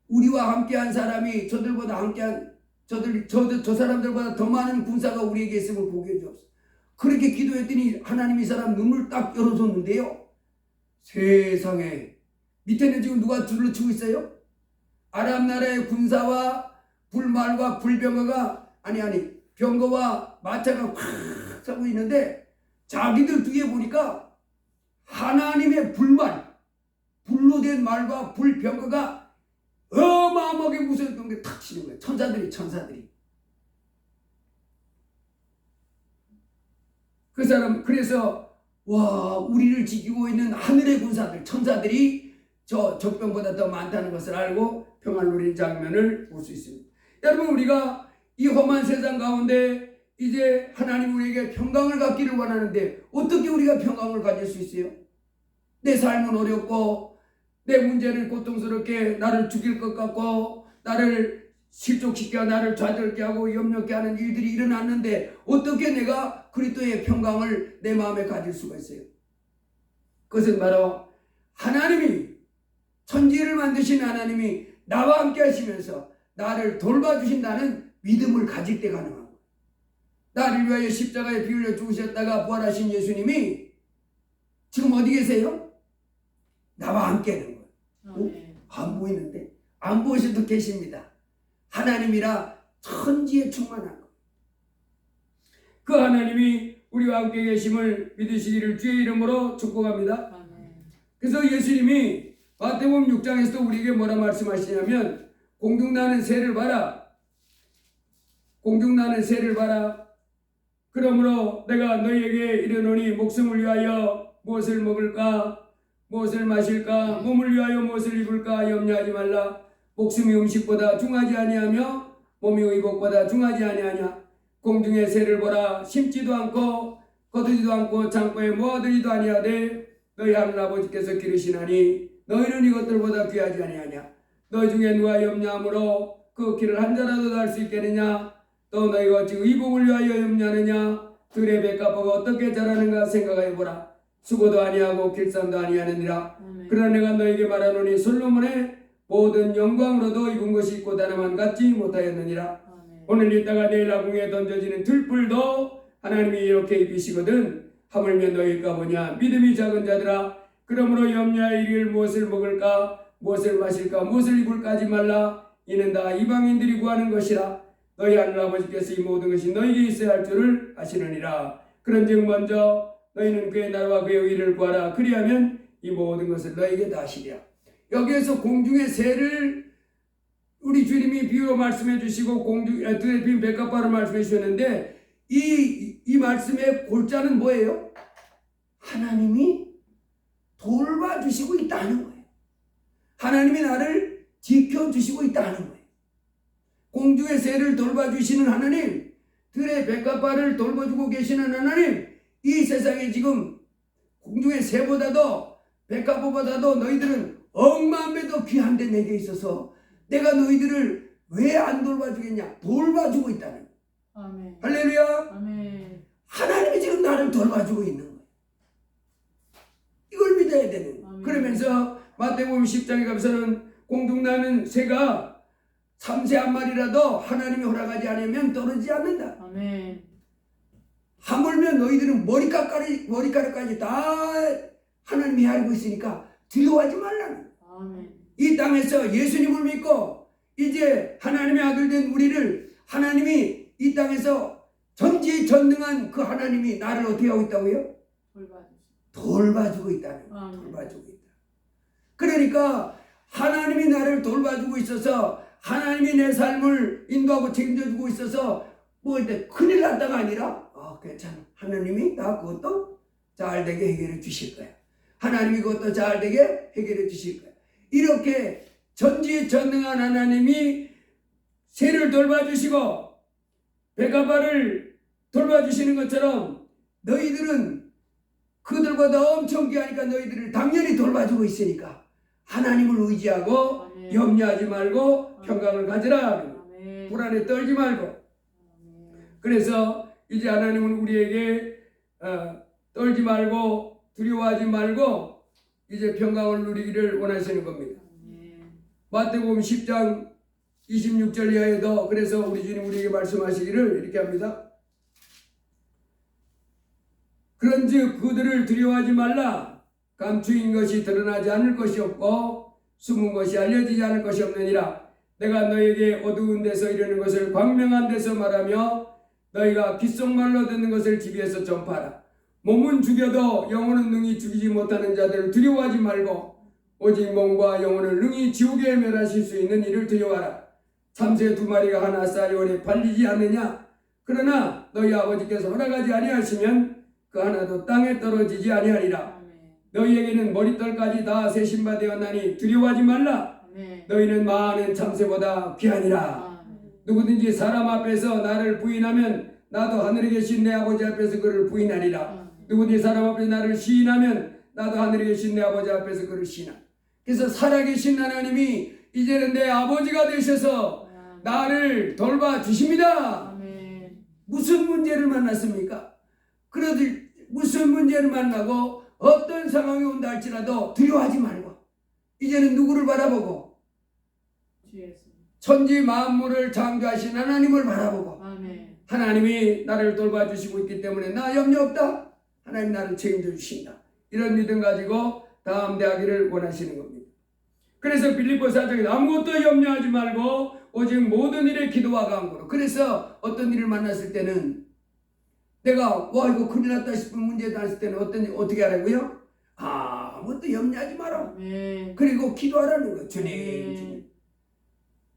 Speaker 2: 우리와 함께한 사람이 저들보다 함께한 저 사람들보다 더 많은 군사가 우리에게 있음을 보게 해주옵소서. 그렇게 기도했더니 하나님이 이 사람 눈을 딱 열어줬는데요. 세상에, 밑에는 지금 누가 둘러치고 있어요? 아람 나라의 군사와 불말과 불병거가 병거와 마차가 확 서고 있는데, 자기들 뒤에 보니까 하나님의 불로 된 말과 불병거가 어마어마하게 무서운 게 탁 치는 거예요. 천사들이. 그 사람, 그래서 와, 우리를 지키고 있는 하늘의 군사들, 천사들이 저 적병보다 더 많다는 것을 알고 평안을 누리는 장면을 볼 수 있습니다. 여러분, 우리가 이 험한 세상 가운데 이제 하나님 우리에게 평강을 갖기를 원하는데 어떻게 우리가 평강을 가질 수 있어요? 내 삶은 어렵고 내 문제는 고통스럽게 나를 죽일 것 같고 나를 실족시켜 나를 좌절케 하고 염려케 하는 일들이 일어났는데 어떻게 내가 그리스도의 평강을 내 마음에 가질 수가 있어요? 그것은 바로 하나님이, 천지를 만드신 하나님이 나와 함께 하시면서 나를 돌봐주신다는 믿음을 가질 때 가능한 거예요. 나를 위하여 십자가에 피 흘려 죽으셨다가 부활하신 예수님이 지금 어디 계세요? 나와 함께 하는 거예요. 안 보이는데? 안 보이셔도 계십니다. 하나님이라 천지에 충만한 거예요. 그 하나님이 우리와 함께 계심을 믿으시기를 주의 이름으로 축복합니다. 그래서 예수님이 마태복음 6장에서도 우리에게 뭐라 말씀하시냐면, 공중나는 새를 봐라. 공중나는 새를 봐라. 그러므로 내가 너희에게 이르노니 목숨을 위하여 무엇을 먹을까, 무엇을 마실까, 몸을 위하여 무엇을 입을까 염려하지 말라. 목숨이 음식보다 중하지 아니하며 몸이 의복보다 중하지 아니하냐. 공중의 새를 보라. 심지도 않고 거두지도 않고 창고에 모아두지도 아니하되 너희 하늘 아버지께서 기르시나니 너희는 이것들보다 귀하지 아니하냐. 너희 중에 누가 염려함으로 그 길을 한 자라도 달 수 있겠느냐. 또 너희가 어찌 의복을 위하여 염려하느냐. 들의 백합화가 어떻게 자라는가 생각해보라. 수고도 아니하고 길쌈도 아니하느니라. 그러나 내가 너희에게 말하노니 솔로몬의 모든 영광으로도 입은 것이 곧 하나만 갖지 못하였느니라. 오늘 이따가 내일 아궁에 던져지는 들불도 하나님이 이렇게 입히시거든. 하물며 너희가 보냐. 믿음이 작은 자들아. 그러므로 염려할 일을 무엇을 먹을까, 무엇을 마실까, 무엇을 입을까 하지 말라. 이는 다 이방인들이 구하는 것이라. 너희 하늘 아버지께서 이 모든 것이 너희에게 있어야 할 줄을 아시느니라. 그런즉 먼저 너희는 그의 나라와 그의 의를 구하라. 그리하면 이 모든 것을 너희에게 다 하시리라. 여기에서 공중의 새를 우리 주님이 비유로 말씀해 주시고 들에 핀 백합화를 말씀해 주셨는데, 이 말씀의 골자는 뭐예요? 하나님이 돌봐주시고 있다는 거예요. 하나님이 나를 지켜주시고 있다는 거예요. 공중의 새를 돌봐주시는 하나님, 들의 백합화를 돌봐주고 계시는 하나님, 이 세상에 지금 공중의 새보다도 백합화보다도 너희들은 억만 배 더 귀한데 내게 있어서 내가 너희들을 왜 안 돌봐주겠냐? 돌봐주고 있다는 거예요.
Speaker 3: 아멘.
Speaker 2: 할렐루야.
Speaker 3: 아멘.
Speaker 2: 하나님이 지금 나를 돌봐주고 있는 거예요. 이걸 믿어야 되는 거예요. 그러면서 마태복음 10장에 가서는 공중나는 새가 참새 한 마리라도 하나님이 허락하지 않으면 떨어지지 않는다.
Speaker 3: 아멘.
Speaker 2: 하물며 너희들은 머리카락까지 다 하나님이 알고 있으니까 두려워하지 말라는.
Speaker 3: 아멘.
Speaker 2: 이 땅에서 예수님을 믿고 이제 하나님의 아들 된 우리를 하나님이 이 땅에서 전지전능한 그 하나님이 나를 어떻게 하고 있다고요? 돌봐주고 있다는 거예요. 돌봐주고 있다. 그러니까 하나님이 나를 돌봐주고 있어서, 하나님이 내 삶을 인도하고 책임져주고 있어서 뭐 이제 큰일 났다가 아니라 괜찮아. 하나님이 나 그것도 잘되게 해결해 주실 거야. 하나님이 그것도 잘되게 해결해 주실 거야. 이렇게 전지전능한 하나님이 새를 돌봐주시고 백합화를 돌봐주시는 것처럼 너희들은 그들보다 엄청 귀하니까 너희들을 당연히 돌봐주고 있으니까 하나님을 의지하고
Speaker 3: 아멘.
Speaker 2: 염려하지 말고 평강을 가지라.
Speaker 3: 아멘.
Speaker 2: 불안에 떨지 말고. 그래서 이제 하나님은 우리에게 떨지 말고 두려워하지 말고 이제 평강을 누리기를 원하시는 겁니다.
Speaker 3: 아멘.
Speaker 2: 마태복음 10장 26절 이하에도 그래서 우리 주님 우리에게 말씀하시기를 이렇게 합니다. 그런즉 그들을 두려워하지 말라. 감추인 것이 드러나지 않을 것이 없고 숨은 것이 알려지지 않을 것이 없느니라. 내가 너에게 어두운 데서 이르는 것을 광명한 데서 말하며 너희가 귓속말로 듣는 것을 집에서 전파하라. 몸은 죽여도 영혼은 능히 죽이지 못하는 자들을 두려워하지 말고 오직 몸과 영혼을 능히 지옥에 멸하실 수 있는 이를 두려워하라. 참새 2마리가 하나 쌀이 오래 팔리지 않느냐? 그러나 너희 아버지께서 허락하지 아니하시면 그 하나도 땅에 떨어지지 아니하리라.
Speaker 3: 아멘.
Speaker 2: 너희에게는 머리털까지 다 세신바 되었나니 두려워하지 말라.
Speaker 3: 아멘.
Speaker 2: 너희는 많은 참새보다 귀하니라.
Speaker 3: 아멘.
Speaker 2: 누구든지 사람 앞에서 나를 부인하면 나도 하늘에 계신 내 아버지 앞에서 그를 부인하리라.
Speaker 3: 아멘.
Speaker 2: 누구든지 사람 앞에서 나를 시인하면 나도 하늘에 계신 내 아버지 앞에서 그를 시인하리라. 그래서 살아계신 하나님이 이제는 내 아버지가 되셔서 나를 돌봐주십니다.
Speaker 3: 아멘.
Speaker 2: 무슨 문제를 만났습니까? 그래도 무슨 문제를 만나고 어떤 상황이 온다 할지라도 두려워하지 말고 이제는 누구를 바라보고
Speaker 3: 주 예수.
Speaker 2: 천지 만물을 창조하신 하나님을 바라보고
Speaker 3: 아멘.
Speaker 2: 하나님이 나를 돌봐주시고 있기 때문에 나 염려 없다. 하나님 나를 책임져 주신다. 이런 믿음 가지고 다음 대하기를 원하시는 겁니다. 그래서 빌립보 4장에 아무것도 염려하지 말고 오직 모든 일에 기도와 간구로. 그래서 어떤 일을 만났을 때는 내가 와 이거 큰일 났다 싶은 문제도 왔을 때는 어떻게 하라고요? 아무것도 염려하지 마라.
Speaker 3: 아멘.
Speaker 2: 그리고 기도하라는 거. 주님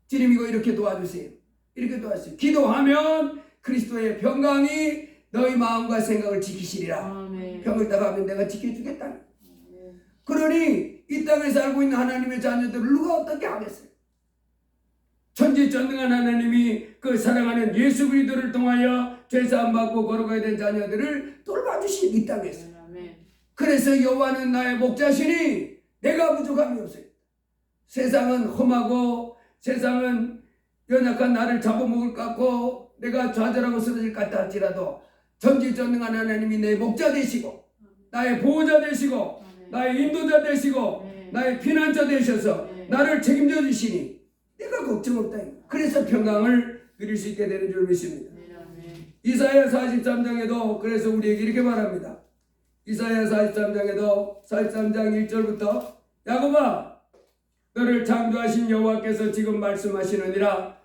Speaker 2: 주님 이거 이렇게 도와주세요. 이렇게 도와주세요. 기도하면 그리스도의 평강이 너희 마음과 생각을 지키시리라.
Speaker 3: 아멘.
Speaker 2: 병을 따가면 내가 지켜주겠다.
Speaker 3: 아멘.
Speaker 2: 그러니 이 땅에 살고 있는 하나님의 자녀들을 누가 어떻게 하겠어요? 천지전능한 하나님이 그 사랑하는 예수 그리스도를 통하여 죄사함 받고 걸어가야 될 자녀들을 돌봐주신 이 땅에서.
Speaker 3: 아멘.
Speaker 2: 그래서 여호와는 나의 목자시니 내가 부족함이 없어요. 세상은 험하고 세상은 연약한 나를 잡아먹을 것 같고 내가 좌절하고 쓰러질 것 같다 할지라도 전지전능한 하나님이 내 목자 되시고 나의 보호자 되시고
Speaker 3: 아멘.
Speaker 2: 나의 인도자 되시고
Speaker 3: 아멘.
Speaker 2: 나의 피난처 되셔서
Speaker 3: 네.
Speaker 2: 나를 책임져 주시니 내가 걱정 없다. 그래서 평강을 누릴 수 있게 되는 줄 믿습니다.
Speaker 3: 아멘.
Speaker 2: 이사야 43장에도 그래서 우리에게 이렇게 말합니다. 이사야 43장에도 43장 1절부터 야곱아 너를 창조하신 여호와께서 지금 말씀하시느니라.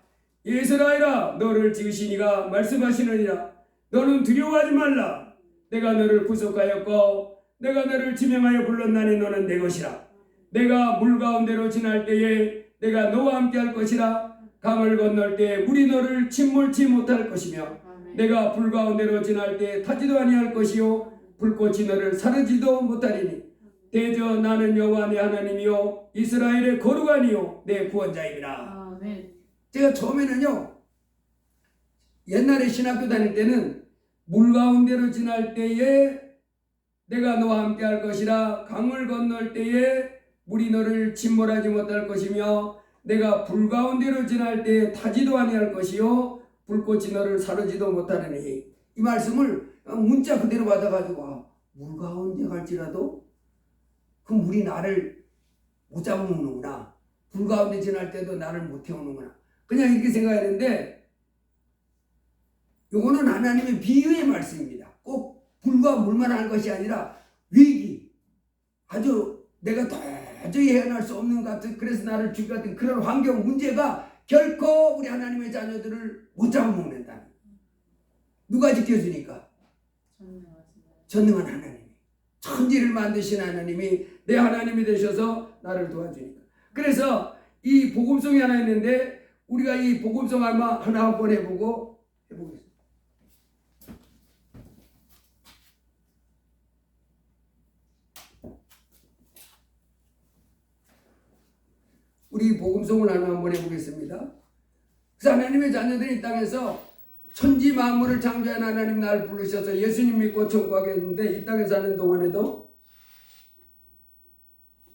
Speaker 2: 이스라엘아 너를 지으신 이가 말씀하시느니라. 너는 두려워하지 말라. 내가 너를 구속하였고 내가 너를 지명하여 불렀나니 너는 내 것이라. 내가 물 가운데로 지날 때에 내가 너와 함께 할 것이라. 강을 건널 때에 물이 너를 침몰치 못할 것이며
Speaker 3: 아멘.
Speaker 2: 내가 불 가운데로 지날 때에 타지도 아니할 것이요 불꽃이 너를 사르지도 못하리니 대저 나는 여호와 내 하나님이요 이스라엘의 거룩하니요 내 구원자입니다.
Speaker 3: 아멘.
Speaker 2: 제가 처음에는요 옛날에 신학교 다닐 때는 물 가운데로 지날 때에 내가 너와 함께 할 것이라. 강을 건널 때에 물이 너를 침몰하지 못할 것이며 내가 불 가운데로 지날 때에 타지도 아니할 것이요 불꽃이 너를 사르지도 못하리니. 이 말씀을 문자 그대로 받아가지고 물 가운데 갈지라도 그 물이 나를 못 잡아먹는구나. 불 가운데 지날 때도 나를 못 태우는구나. 그냥 이렇게 생각했는데 이거는 하나님의 비유의 말씀입니다. 꼭 불과 물만 할 것이 아니라 위기, 아주 내가 도저히 헤어날 수 없는 것 같은, 그래서 나를 죽일 것 같은 그런 환경 문제가 결코 우리 하나님의 자녀들을 못 잡아먹는다. 누가 지켜주니까? 전능한 하나님이, 천지를 만드신 하나님이 내 하나님이 되셔서 나를 도와주니까. 그래서 이 복음송이 하나 있는데 우리가 이 복음송 하나 한번 해보겠습니다. 우리 복음송을 하나 한번 해보겠습니다. 그래서 하나님의 자녀들이 이 땅에서 천지 만물을 창조한 하나님 나를 부르셔서 예수님 믿고 천국 가겠는데 이 땅에 사는 동안에도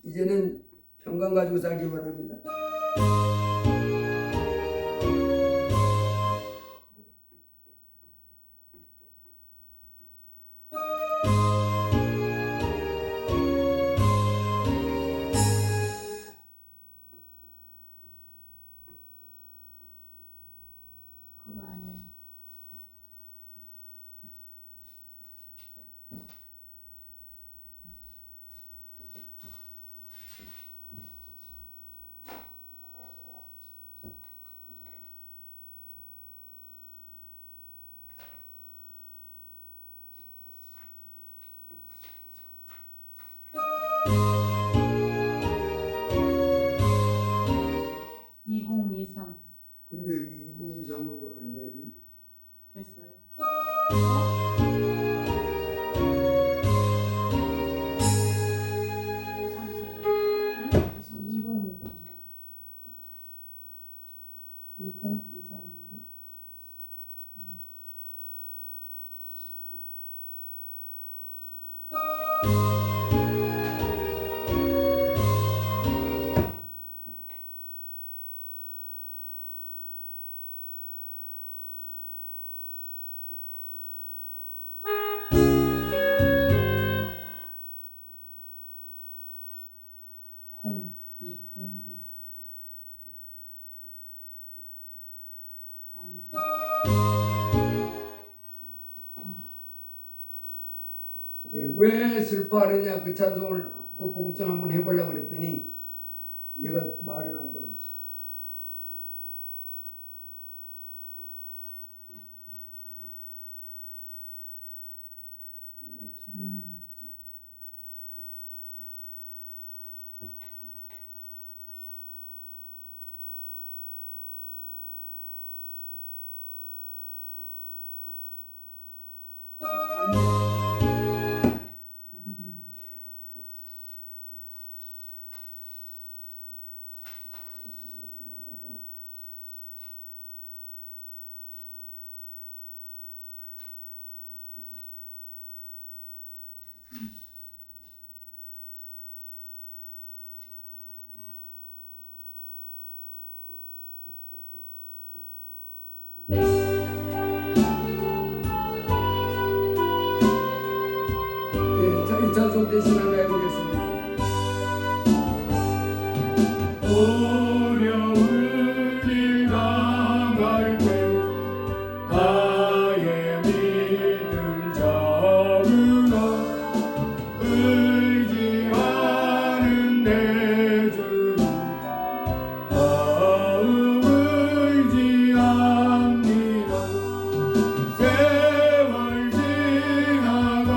Speaker 2: 이제는 평강 가지고 살기 바랍니다.
Speaker 3: 콩, 이콩, 이삼. 만들.
Speaker 2: 예, 왜 슬퍼하느냐 그 찬송을 그 복음성 한번 해보려고 그랬더니 얘가 말을 안 들어주죠.
Speaker 3: 왜 저런 게 나오지?
Speaker 2: 예, 자, 이 찬송 대신 하나 해보겠습니다.
Speaker 1: 어려운 일 당할 때 나의 믿음 잡으라 의지하는 내 주 다음 의지합니다. 세월 지나갈수록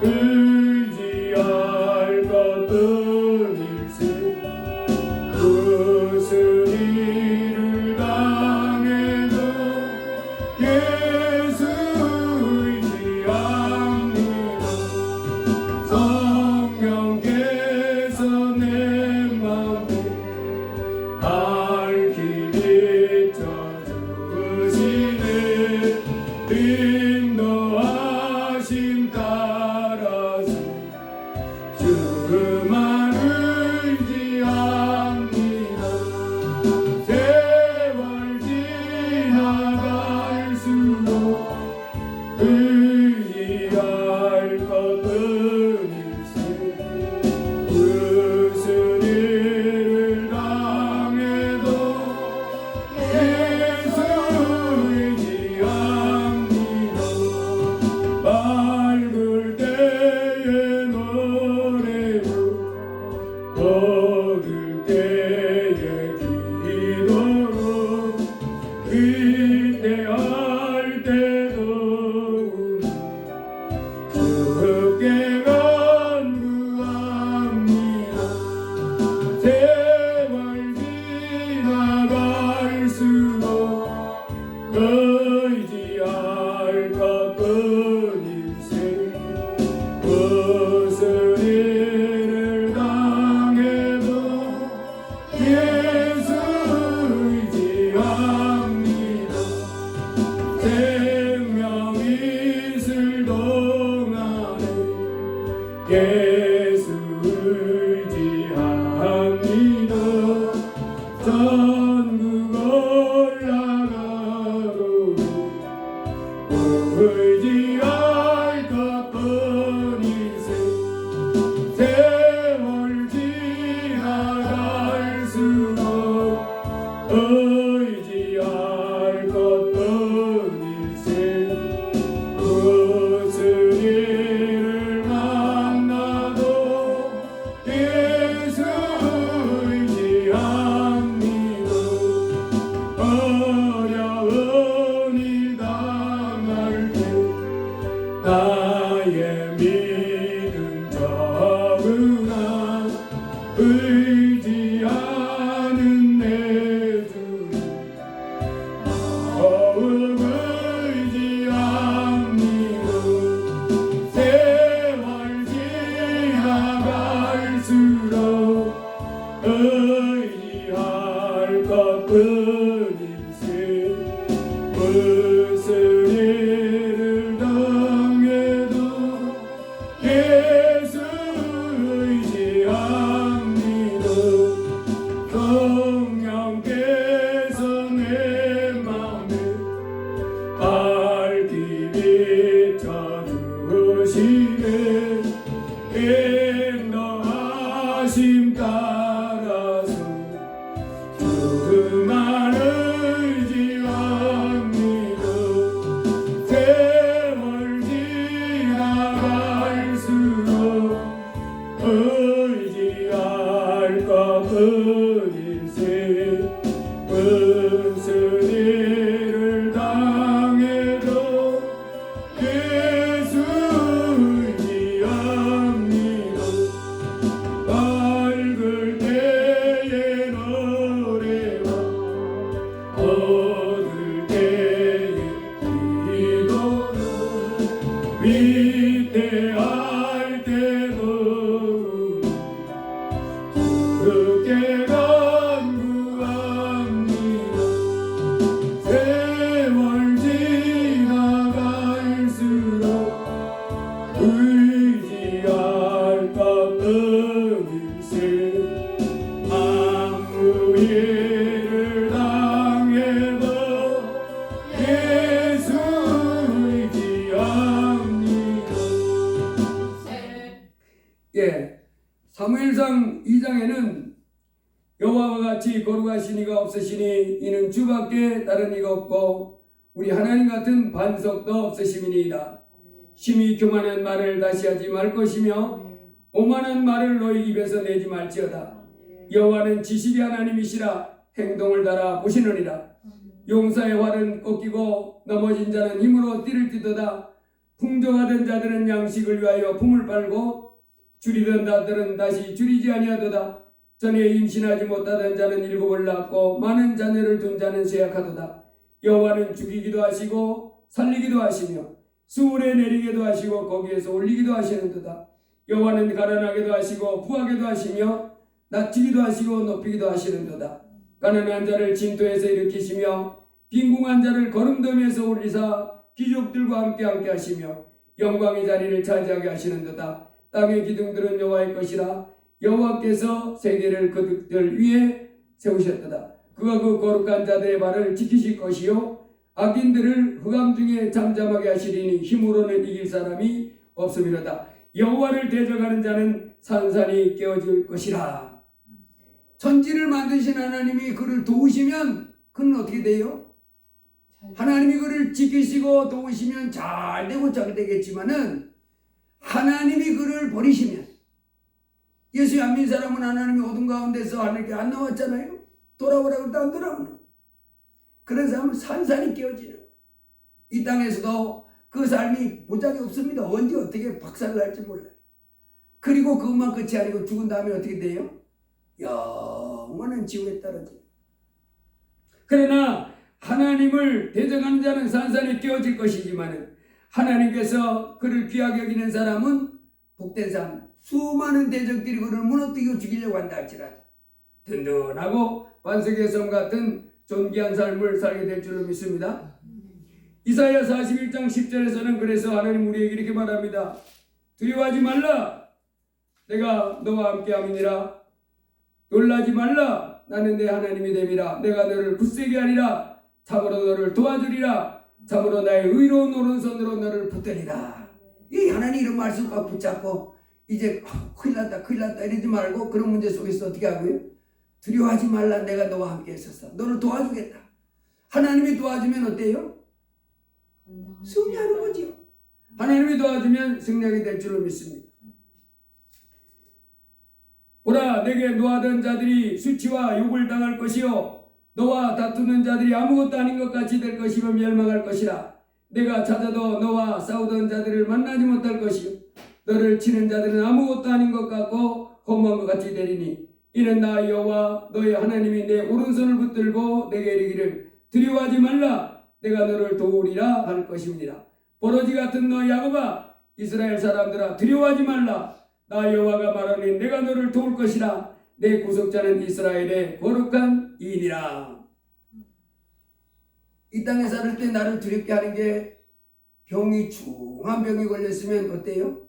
Speaker 1: 의지할 것은 일세 무슨 일을 당해도 예수 의지합니다. 성령께서 내 맘에 밝히 비춰주시네 인도하심 따라서 주만 의지합니다. 세월 지나갈수록 의지할 것은 일세 무슨 일을 당해도 예수 의지합니다. 맑을 때의 노래로 어두울 때의 기도로 위대할 때도 주께 간구합니다. 세월 지나갈수록 의지할 것은 일세 무슨 일을 당해도 예수 의지합니다. 생명 있을 동안에 예수 의지합니다. 전국 올라가고 의지할 것뿐 일세 세월 지나갈수록 의지할 것뿐 일세 무슨 일을 만나도 예수 의지합니다. 어려운 일 당할 때 나의 믿음 잡으나 의지하는 내 주 더욱 의지합니다. 세월 지나갈수록 의지할 것뿐 일세 무슨 일을 당해도 위태할 때도 주께 간구합니다. 세월 지나갈수록 의지할 것 없을세. 아무 일을 당해도 예수 의지합니다.
Speaker 2: 예, 사무엘상 2장에는 여호와와 같이 거룩하신 이가 없으시니 이는 주밖에 다른 이가 없고 우리 하나님 같은 반석도 없으심이니이다. 심히 교만한 말을 다시 하지 말 것이며 오만한 말을 너희 입에서 내지 말지어다. 여호와는 지식의 하나님이시라. 행동을 따라 보시느니라. 용사의 활은 꺾이고 넘어진 자는 힘으로 띠를 띠도다. 풍족하던 자들은 양식을 위하여 품을 빨고 줄이던 자들은 다시 줄이지 아니하도다. 전에 임신하지 못하던 자는 일곱을 낳고 많은 자녀를 둔 자는 쇠약하도다. 여호와는 죽이기도 하시고 살리기도 하시며 수울에 내리게도 하시고 거기에서 올리기도 하시는도다. 여호와는 가난하게도 하시고 부하게도 하시며 낮추기도 하시고 높이기도 하시는도다. 가난한 자를 진토에서 일으키시며 빈궁한 자를 거름더미에서 올리사 귀족들과 함께 하시며 영광의 자리를 차지하게 하시는도다. 땅의 기둥들은 여호와의 것이라. 여호와께서 세계를 그들 위에 세우셨도다. 그가 그 거룩한 자들의 발을 지키실 것이요 악인들을 흑암 중에 잠잠하게 하시리니 힘으로는 이길 사람이 없음이로다. 여호와를 대적하는 자는 산산이 깨어질 것이라. 천지를 만드신 하나님이 그를 도우시면 그는 어떻게 돼요? 하나님이 그를 지키시고 도우시면 잘 되고 잘 되겠지만은 하나님이 그를 버리시면, 예수 안 믿는 사람은 하나님이 어둠 가운데서 하늘께 안 나왔잖아요. 돌아오라고 해도 안 돌아오는. 그런 사람은 산산이 깨어지는. 이 땅에서도 그 삶이 보장이 없습니다. 언제 어떻게 박살날지 몰라요. 그리고 그것만 끝이 아니고 죽은 다음에 어떻게 돼요? 영원한 지옥에 떨어져요. 그러나 하나님을 대적하는 자는 산산이 깨어질 것이지만 하나님께서 그를 귀하게 여기는 사람은 복된 삶. 수많은 대적들이 그를 무너뜨리고 죽이려고 한다 할지라도 든든하고 반석의 섬 같은 존귀한 삶을 살게 될 줄로 믿습니다. 이사야 41장 10절에서는 그래서 하나님 우리에게 이렇게 말합니다. 두려워하지 말라. 내가 너와 함께함이니라. 놀라지 말라. 나는 내 하나님이 됨이라. 내가 너를 굳세게 하리라. 참으로 너를 도와주리라. 참으로 나의 의로운 오른손으로 너를 붙들리라. 이 하나님 이런 말씀 꽉 붙잡고 이제 큰일 났다 이러지 말고 그런 문제 속에서 어떻게 하고요? 두려워하지 말라. 내가 너와 함께 있었어. 너를 도와주겠다. 하나님이 도와주면 어때요? 승리하는 거죠. 하나님이 도와주면 승리하게 될 줄로 믿습니다. 보라, 내게 노하던 자들이 수치와 욕을 당할 것이요 너와 다투는 자들이 아무것도 아닌 것 같이 될 것이며 멸망할 것이라. 내가 찾아도 너와 싸우던 자들을 만나지 못할 것이요 너를 치는 자들은 아무것도 아닌 것 같고 허무한 것 같이 되리니 이는 나 여호와 너의 하나님이 내 오른손을 붙들고 내게 이르기를 두려워하지 말라. 내가 너를 도우리라 할 것입니다. 버러지 같은 너 야곱아, 이스라엘 사람들아, 두려워하지 말라. 나 여호와가 말하니 내가 너를 도울 것이라. 내 구속자는 이스라엘의 거룩한 이인이라. 이 땅에 살을 때 나를 두렵게 하는 게 병이 중한 병이 걸렸으면 어때요?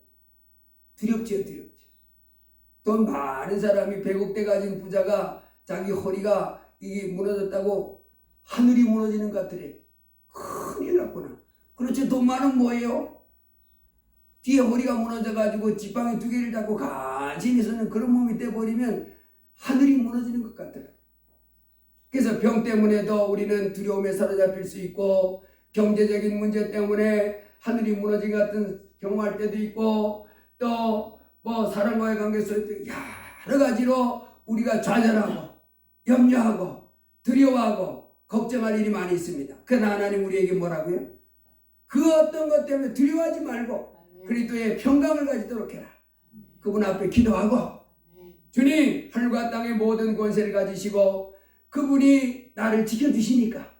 Speaker 2: 두렵지요. 돈 많은 사람이 100억대 가진 부자가 자기 허리가 이게 무너졌다고 하늘이 무너지는 것 같으래. 큰일 났구나. 그렇지, 돈 많은 뭐예요? 뒤에 허리가 무너져가지고 지팡이 2개를 잡고 간신히 서는 그런 몸이 돼버리면 하늘이 무너지는 것 같더라. 그래서 병 때문에도 우리는 두려움에 사로잡힐 수 있고 경제적인 문제 때문에 하늘이 무너진 것 같은 경험할 때도 있고 또 뭐 사람과의 관계 속에서 여러 가지로 우리가 좌절하고 염려하고 두려워하고 걱정할 일이 많이 있습니다. 그러나 하나님 우리에게 뭐라고요? 그 어떤 것 때문에 두려워하지 말고 그리스도의 평강을 가지도록 해라. 그분 앞에 기도하고 주님, 하늘과 땅의 모든 권세를 가지시고 그분이 나를 지켜주시니까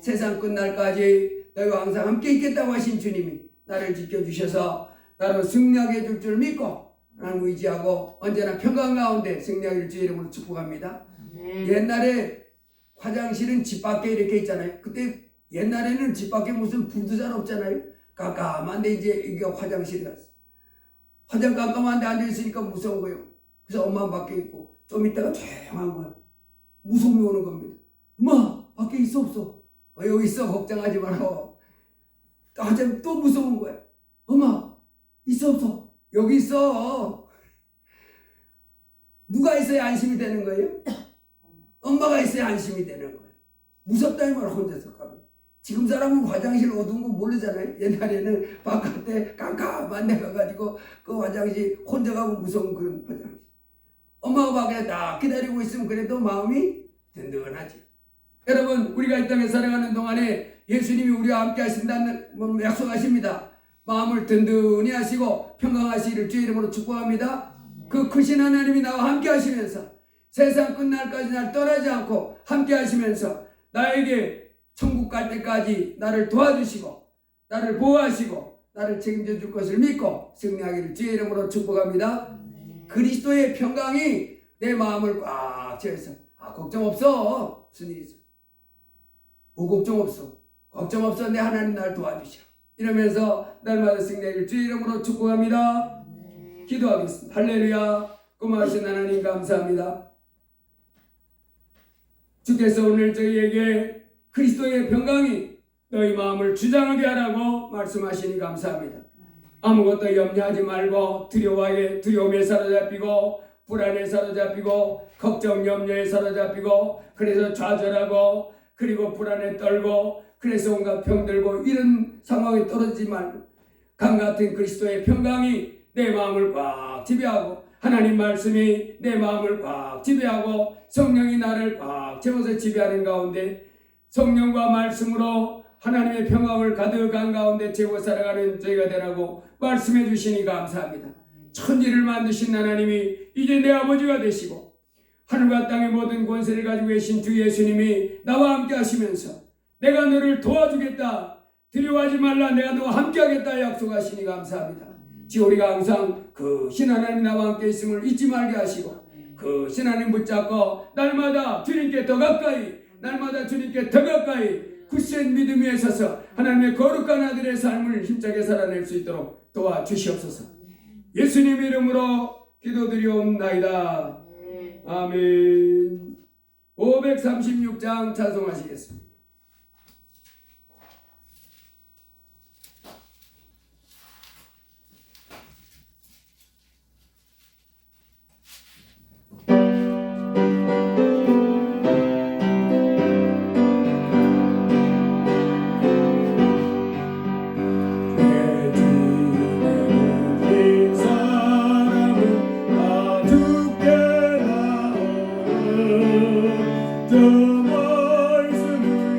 Speaker 2: 세상 끝날까지 너희와 항상 함께 있겠다고 하신 주님이 나를 지켜주셔서 나로 승리하게 해줄 줄 믿고 하나님 의지하고 언제나 평강 가운데 승리하기를 주의 이름으로 축복합니다. 옛날에 화장실은 집 밖에 이렇게 있잖아요. 그때 옛날에는 집 밖에 무슨 불도 잘 없잖아요. 깜깜한데 이제 이게 화장실이 갔어. 화장 깜깜한데 앉아있으니까 무서운 거예요. 그래서 엄마 밖에 있고 좀 있다가 조용한 거예요. 무서움이 오는 겁니다. 엄마 밖에 있어 없어? 여기 있어 걱정하지 말고. 화장 또 무서운 거야. 엄마 있어 없어? 여기 있어. 누가 있어야 안심이 되는 거예요? 엄마가 있어야 안심이 되는 거예요. 무섭다 이 말 혼자서 가면. 지금 사람은 화장실 어두운 거 모르잖아요. 옛날에는 바깥에 깜깜한 데 가가지고 그 화장실 혼자 가면 무서운 그런 화장실. 엄마가 밖에 딱 기다리고 있으면 그래도 마음이 든든하지. 여러분 우리가 이 땅에 살아가는 동안에 예수님이 우리와 함께 하신다는 약속하십니다. 마음을 든든히 하시고 평강하시기를 주의 이름으로 축복합니다. 그 크신 하나님이 나와 함께 하시면서 세상 끝날까지 날 떠나지 않고 함께 하시면서 나에게 천국 갈 때까지 나를 도와주시고 나를 보호하시고 나를 책임져 줄 것을 믿고 승리하기를 주의 이름으로 축복합니다. 그리스도의 평강이 내 마음을 꽉 채워서 걱정 없어. 무슨 일이 있어? 걱정 없어. 걱정 없어. 내 하나님 날 도와주셔. 이러면서 날마다 승리하기를 주의 이름으로 축복합니다. 기도하겠습니다. 할렐루야. 고마우신 하나님 감사합니다. 주께서 오늘 저희에게 그리스도의 평강이 너희 마음을 주장하게 하라고 말씀하시니 감사합니다. 아무것도 염려하지 말고 두려움에 사로잡히고 불안에 사로잡히고 걱정 염려에 사로잡히고 그래서 좌절하고 그리고 불안에 떨고 그래서 온갖 병들고 이런 상황에 떨어지지 말고 강같은 그리스도의 평강이 내 마음을 꽉 지배하고 하나님 말씀이 내 마음을 꽉 지배하고 성령이 나를 꽉 채워서 지배하는 가운데 성령과 말씀으로 하나님의 평강을 가득한 가운데 채워 살아가는 저희가 되라고 말씀해 주시니 감사합니다. 천지를 만드신 하나님이 이제 내 아버지가 되시고 하늘과 땅의 모든 권세를 가지고 계신 주 예수님이 나와 함께 하시면서 내가 너를 도와주겠다. 두려워하지 말라. 내가 너와 함께 하겠다 약속하시니 감사합니다. 지 우리가 항상 그 신하나님 나와 함께 있음을 잊지 말게 하시고 그 신하나님 붙잡고 날마다 주님께 더 가까이 날마다 주님께 더 가까이 굳센 믿음 위에 서서 하나님의 거룩한 아들의 삶을 힘차게 살아낼 수 있도록 도와주시옵소서. 예수님 이름으로 기도드리옵나이다. 아멘. 536장 찬송하시겠습니다.
Speaker 1: 그 말씀은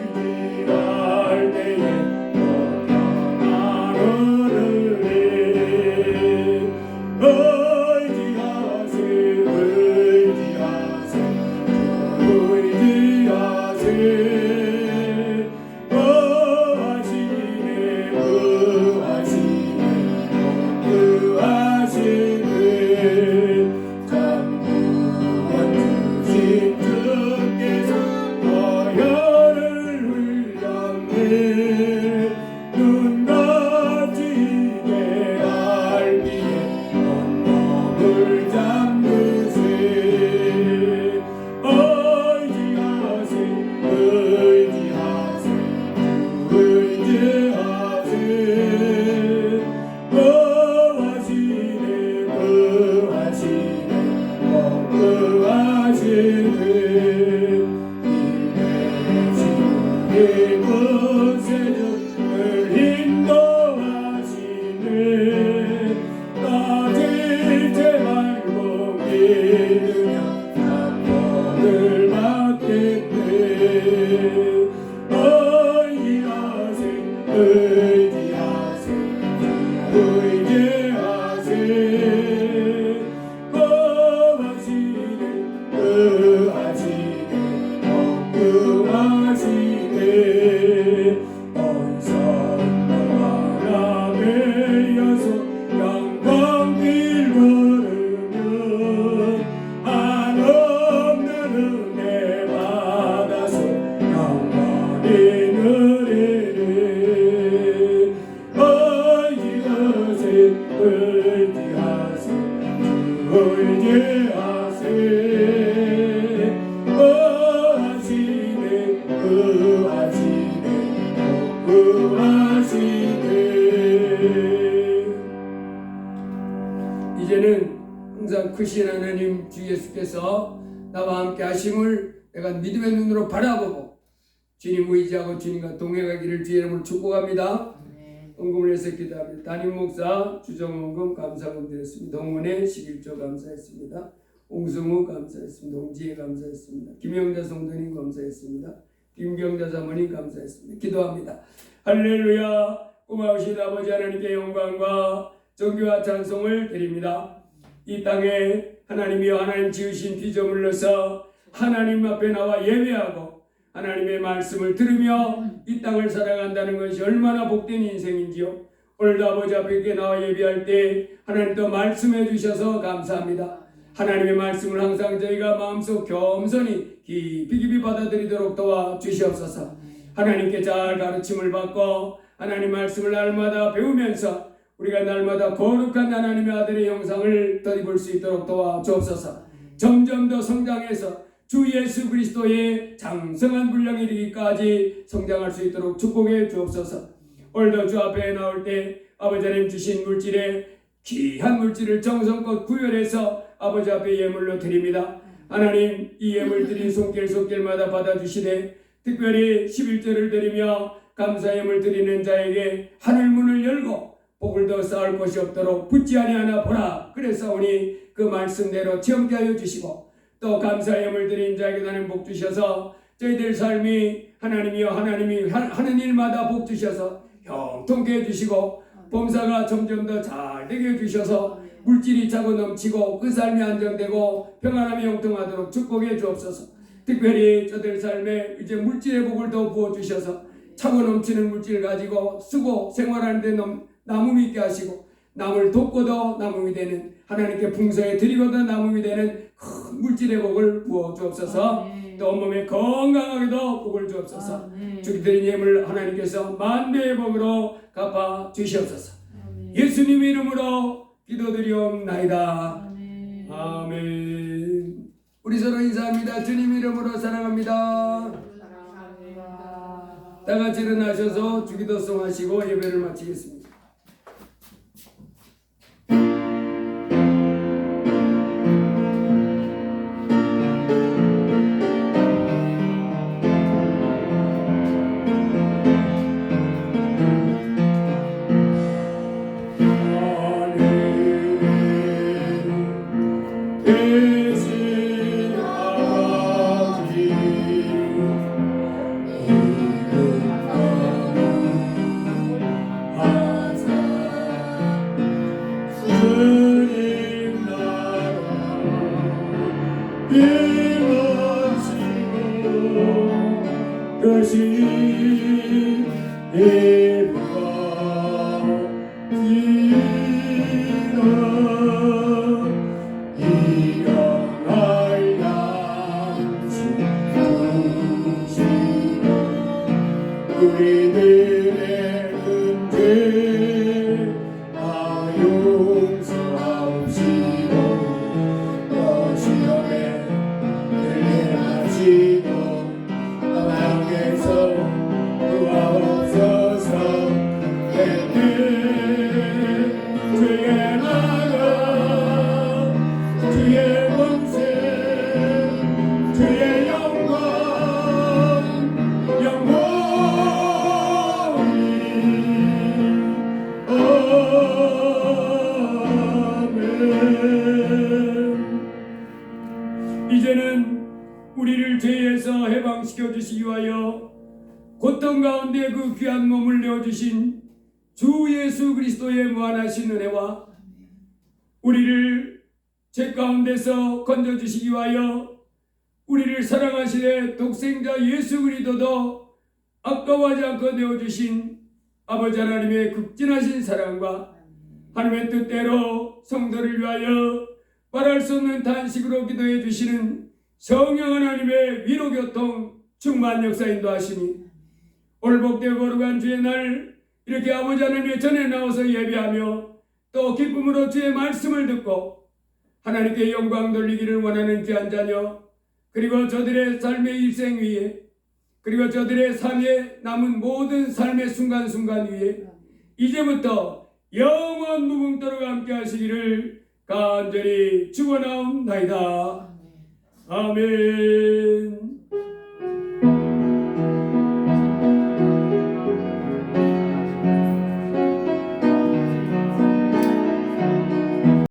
Speaker 1: 의지하세 주 의지하세 의하시네 의하시네 의하시네. 이제는 항상 크신 하나님 주 예수께서 나와 함께 하심을 내가 믿음의 눈으로 바라보고 주님 의지하고 주님과 동행하기를 주의 이름으로 축복합니다. 헌금을 해서 기도합니다. 담임 목사 주정헌금 감사금 드렸습니다. 동문회 11조 감사했습니다. 옹승우 감사했습니다. 홍지혜 감사했습니다. 김영자 성도님 감사했습니다. 김경자 사모님 감사했습니다. 기도합니다. 할렐루야. 고마우신 아버지 하나님께 영광과 존귀와 찬송을 드립니다. 이 땅에 하나님이여 하나님 지으신 피조물로서 하나님 앞에 나와 예배하고 하나님의 말씀을 들으며 이 땅을 살아간다는 것이 얼마나 복된 인생인지요. 오늘도 아버지 앞에 나와 예배할 때 하나님 또 말씀해 주셔서 감사합니다. 하나님의 말씀을 항상 저희가 마음속 겸손히 깊이 받아들이도록 도와주시옵소서. 하나님께 잘 가르침을 받고 하나님 말씀을 날마다 배우면서 우리가 날마다 거룩한 하나님의 아들의 형상을 덧입을 수 있도록 도와주옵소서. 점점 더 성장해서 주 예수 그리스도의 장성한 분량에 이르기까지 성장할 수 있도록 축복해 주옵소서. 오늘도 주 앞에 나올 때 아버지 하나님 주신 물질에 귀한 물질을 정성껏 구별해서 아버지 앞에 예물로 드립니다. 하나님 이 예물 드린 손길마다 받아주시되 특별히 11절을 드리며 감사 예물 드리는 자에게 하늘문을 열고 복을 더 쌓을 것이 없도록 붙지 아니하나 보라. 그랬사오니 그 말씀대로 체험케 하여 주시고 또 감사 예물 드린 자에게 하나님 복 주셔서 저희들 삶이 하나님이 하는 일마다 복 주셔서 형통케 해주시고 범사가 점점 더 잘 되게 해주셔서 물질이 차고 넘치고 그 삶이 안정되고 평안함이 형통하도록 축복해 주옵소서. 특별히 저들 삶에 이제 물질의 복을 더 부어주셔서 차고 넘치는 물질 가지고 쓰고 생활하는 데 남음이 있게 하시고 남을 돕고도 남음이 되는 하나님께 풍성에 드리고도 남음이 되는 큰 물질의 복을 부어 주옵소서. 또 온몸에 건강하게도 복을 주옵소서. 주기 드린 예물 하나님께서 만배의 복으로 갚아 주시옵소서. 예수님 이름으로 기도드리옵나이다. 아멘. 우리 서로 인사합니다. 주님 이름으로 사랑합니다. 다 같이 일어나셔서 주기도송 하시고 예배를 마치겠습니다. 우리들의 문제 용서하옵시고 또 시험에 들게 하시고 땅에서 구하옵소서. 주의 나라 주의 권세 주의 영광 이제는 우리를 죄에서 해방시켜 주시기 위하여 고통 가운데 그 귀한 몸을 내어주신 주 예수 그리스도의 무한하신 은혜와 우리를 죄 가운데서 건져주시기 위하여 우리를 사랑하시되 독생자 예수 그리스도도 아까워하지 않고 내어주신 아버지 하나님의 극진하신 사랑과 하나님의 뜻대로 성도를 위하여 말할 수 없는 탄식으로 기도해 주시는 성령 하나님의 위로교통 충만 역사 인도하시니 오늘 복되고 거룩한 주의 날 이렇게 아버지 하나님의 전에 나와서 예배하며 또 기쁨으로 주의 말씀을 듣고 하나님께 영광 돌리기를 원하는 귀한 자녀, 그리고 저들의 삶의 일생 위에, 그리고 저들의 삶에 남은 모든 삶의 순간순간 위에 이제부터 영원 무궁토록 함께 하시기를 간절히 축원하옵나이다. 아멘.